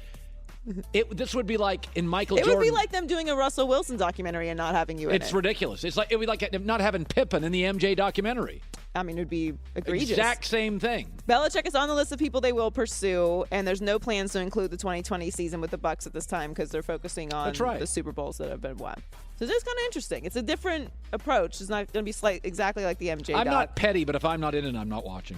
this would be like in Michael Jordan. It would be like them doing a Russell Wilson documentary and not having you in it. It's ridiculous. It would be like not having Pippen in the MJ documentary. I mean, it would be egregious. Exact same thing. Belichick is on the list of people they will pursue, and there's no plans to include the 2020 season with the Bucs at this time because they're focusing on the Super Bowls that have been won. So it's kind of interesting. It's a different approach. It's not going to be exactly like the MJ I'm not petty, but if I'm not in it, I'm not watching.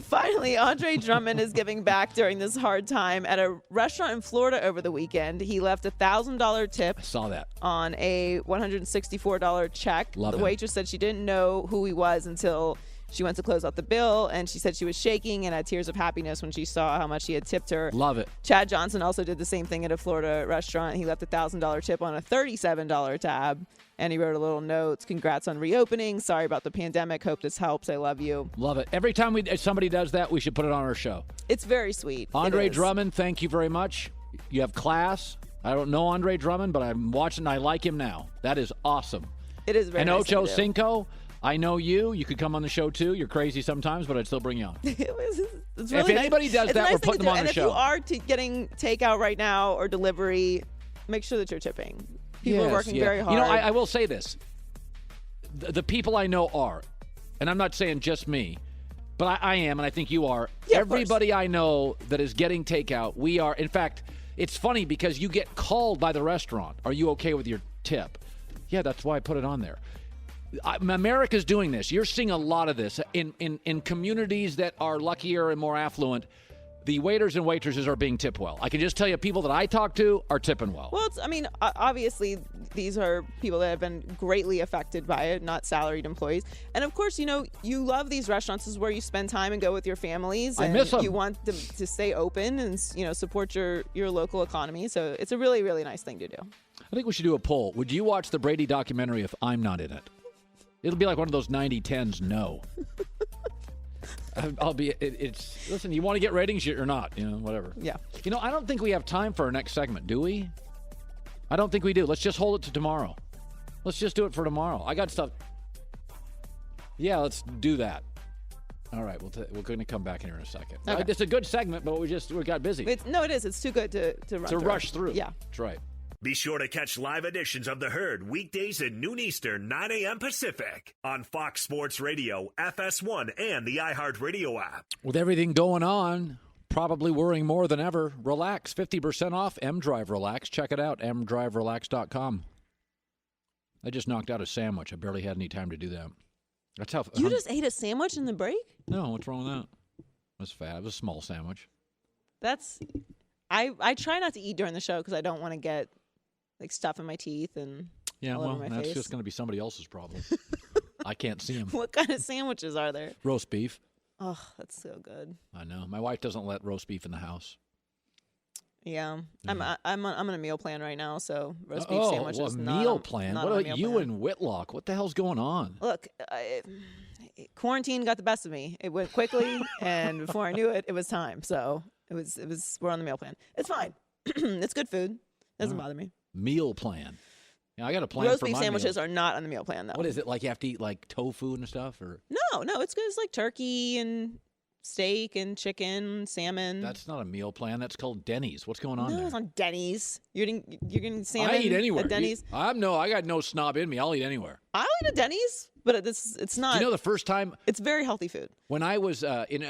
Finally, Andre Drummond is giving back during this hard time. At a restaurant in Florida over the weekend, he left a $1,000 tip. I saw that. On a $164 check. Love the him. waitress said she didn't know who he was until she went to close out the bill, and she said she was shaking and had tears of happiness when she saw how much he had tipped her. Love it. Chad Johnson also did the same thing at a Florida restaurant. He left a $1,000 tip on a $37 tab, and he wrote a little note. Congrats on reopening. Sorry about the pandemic. Hope this helps. I love you. Love it. Every time somebody does that, we should put it on our show. It's very sweet. Andre Drummond, thank you very much. You have class. I don't know Andre Drummond, but I'm watching. I like him now. That is awesome. It is very and nice Ocho Cinco, I know you. You could come on the show, too. You're crazy sometimes, but I'd still bring you on. It's really if anybody nice. does It's that, nice we're putting them on the show. And if you are getting takeout right now or delivery, make sure that you're tipping. People are working very hard. You know, I will say this. The people I know are, and I'm not saying just me, but I am, and I think you are. Yeah, everybody I know that is getting takeout, we are. In fact, it's funny because you get called by the restaurant. Are you okay with your tip? Yeah, that's why I put it on there. America's doing this. You're seeing a lot of this in communities that are luckier and more affluent. The waiters and waitresses are being tipped well. I can just tell you, people that I talk to are tipping well. Well, obviously, these are people that have been greatly affected by it, not salaried employees. And of course, you love these restaurants. This is where you spend time and go with your families. And I miss them. You want them to stay open and support your local economy. So it's a really, really nice thing to do. I think we should do a poll. Would you watch the Brady documentary if I'm not in it? It'll be like one of those 90-10s no. Listen, you want to get ratings or not, whatever. Yeah. I don't think we have time for our next segment, do we? I don't think we do. Let's just hold it to tomorrow. Let's just do it for tomorrow. I got stuff. Yeah, let's do that. All right, we're going to come back in here in a second. Okay. It's a good segment, but we got busy. It is. It's too good to run through. Rush through. Yeah. That's right. Be sure to catch live editions of The Herd weekdays at noon Eastern, 9 a.m. Pacific on Fox Sports Radio, FS1, and the iHeartRadio app. With everything going on, probably worrying more than ever, relax. 50% off M-Drive Relax. Check it out, mdriverelax.com. I just knocked out a sandwich. I barely had any time to do that. That's how. You just ate a sandwich in the break? No, what's wrong with that? That's fat. It was a small sandwich. I try not to eat during the show because I don't want to get stuff in my teeth and all over my that's face. just going to be somebody else's problem. I can't see them. What kind of sandwiches are there? Roast beef. Oh, that's so good. I know. My wife doesn't let roast beef in the house. Yeah, I'm on a meal plan right now, so roast beef sandwiches. Meal plan. What about you and Whitlock? What the hell's going on? Look, quarantine got the best of me. It went quickly, and before I knew it, it was time. So it was. We're on the meal plan. It's fine. It's good food. Doesn't bother me. Meal plan. Yeah, I got a plan. Roast for beef my sandwiches meals. are not on the meal plan though. What is it like? You have to eat like tofu and stuff, or no? It's good. It's like turkey and steak and chicken, salmon. That's not a meal plan. That's called Denny's. What's going on No, there? it's on Denny's. You're getting salmon. I eat anywhere. At Denny's. I got no snob in me. I'll eat anywhere. I'll eat at Denny's, but it's not. You know, the first time it's very healthy food. When I was when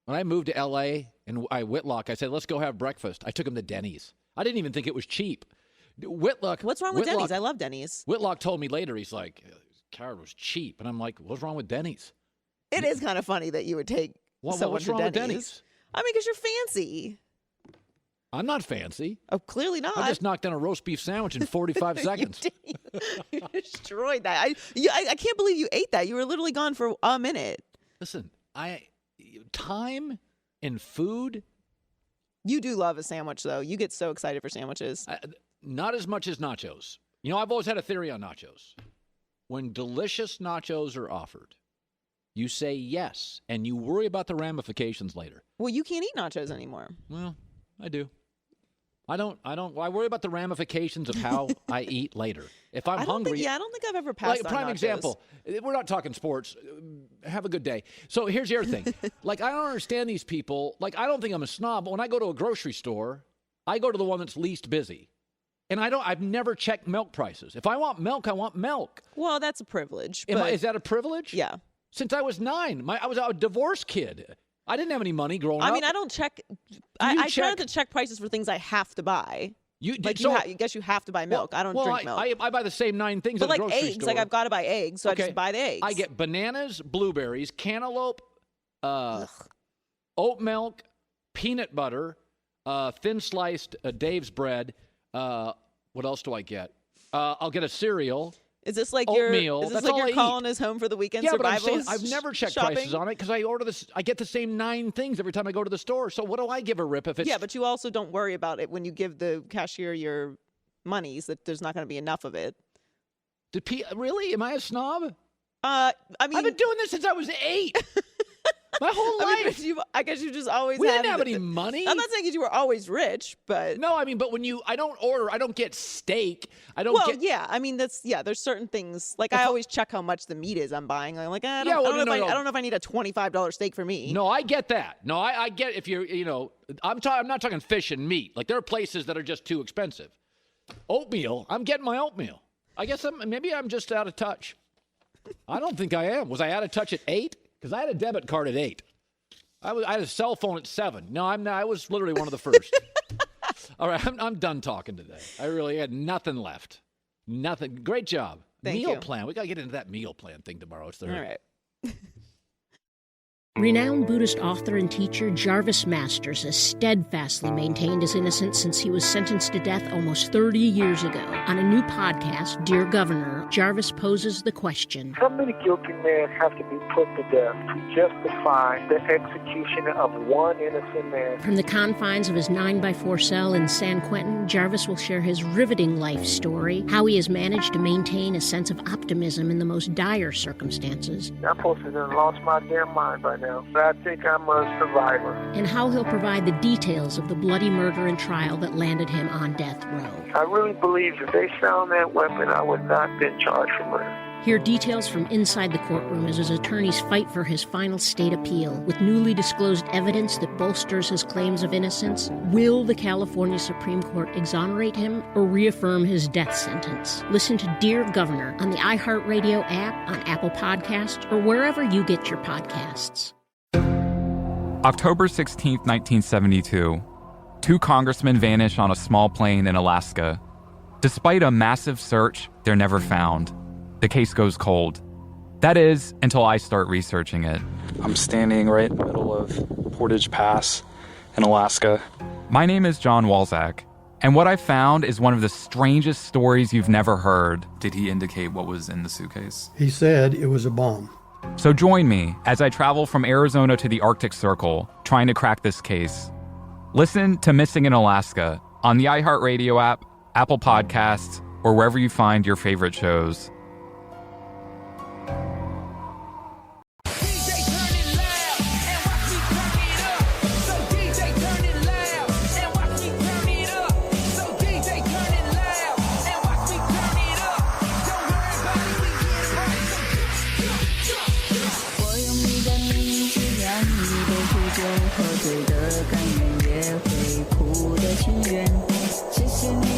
I moved to L.A. and Whitlock, I said, let's go have breakfast. I took him to Denny's. I didn't even think it was cheap. Whitlock. What's wrong with Denny's? I love Denny's. Whitlock told me later, he's like, carrot was cheap. And I'm like, what's wrong with Denny's? It is kind of funny that you would take someone what's to wrong Denny's. with Denny's? I mean, because you're fancy. I'm not fancy. Oh, clearly not. I just knocked down a roast beef sandwich in 45 seconds. You destroyed that. I can't believe you ate that. You were literally gone for a minute. Listen, time and food. You do love a sandwich, though. You get so excited for sandwiches. Not as much as nachos. I've always had a theory on nachos. When delicious nachos are offered, you say yes, and you worry about the ramifications later. Well, you can't eat nachos anymore. Well, I do. I worry about the ramifications of how I eat later. If I'm hungry. I don't think I've ever passed on prime nachos. example. We're not talking sports. Have a good day. So here's the other thing. I don't understand these people. I don't think I'm a snob, but when I go to a grocery store, I go to the one that's least busy. And I've never checked milk prices. If I want milk, I want milk. Well, that's a privilege. Is that a privilege? Yeah. Since I was 9. I was a divorced kid. I didn't have any money growing up. I mean, I don't check. I try not to check prices for things I have to buy. I guess you have to buy milk. I don't drink milk. I buy the same 9 things but at a grocery eggs, store. I've got to buy eggs, so I just buy the eggs. I get bananas, blueberries, cantaloupe, oat milk, peanut butter, thin sliced Dave's bread. What else do I get? I'll get a cereal. Is this like oatmeal. Is this like you're calling his home for the weekend survival? But I've never checked shopping? prices on it because I get the same 9 things every time I go to the store. So what do I give a rip if it's? Yeah, but you also don't worry about it when you give the cashier your monies that there's not going to be enough of it. Really? Am I a snob? I mean, I've been doing this since I was 8. My whole life. I guess you just always. We didn't have any money. I'm not saying you were always rich, but no, I mean, but when I don't get steak. Yeah, I mean there's certain things I always check how much the meat is I'm buying. I'm like, I don't know if I need a $25 steak for me. No, I get that. No, I get if I'm not talking fish and meat. There are places that are just too expensive. Oatmeal, I'm getting my oatmeal. I guess maybe I'm just out of touch. I don't think I am. Was I out of touch at 8? Because I had a debit card at 8. I had a cell phone at 7. No, I'm not. I was literally one of the first. All right, I'm done talking today. I really had nothing left. Nothing. Great job. Thank meal you. plan. We got to get into that meal plan thing tomorrow. It's all right. Renowned Buddhist author and teacher Jarvis Masters has steadfastly maintained his innocence since he was sentenced to death almost 30 years ago. On a new podcast, Dear Governor, Jarvis poses the question: How many guilty men have to be put to death to justify the execution of one innocent man? From the confines of his 9x4 cell in San Quentin, Jarvis will share his riveting life story, how he has managed to maintain a sense of optimism in the most dire circumstances. I'm supposed to have lost my damn mind by now. But I think I'm a survivor. And how he'll provide the details of the bloody murder and trial that landed him on death row. I really believe if they found that weapon, I would not have been charged for murder. Hear details from inside the courtroom as his attorneys fight for his final state appeal. With newly disclosed evidence that bolsters his claims of innocence, will the California Supreme Court exonerate him or reaffirm his death sentence? Listen to Dear Governor on the iHeartRadio app, on Apple Podcasts, or wherever you get your podcasts. October 16, 1972. 2 congressmen vanish on a small plane in Alaska. Despite a massive search, they're never found. The case goes cold. That is, until I start researching it. I'm standing right in the middle of Portage Pass in Alaska. My name is John Walzak, and what I found is one of the strangest stories you've never heard. Did he indicate what was in the suitcase? He said it was a bomb. So join me as I travel from Arizona to the Arctic Circle, trying to crack this case. Listen to Missing in Alaska on the iHeartRadio app, Apple Podcasts, or wherever you find your favorite shows.和对的甘愿，也会哭的情愿。谢谢你。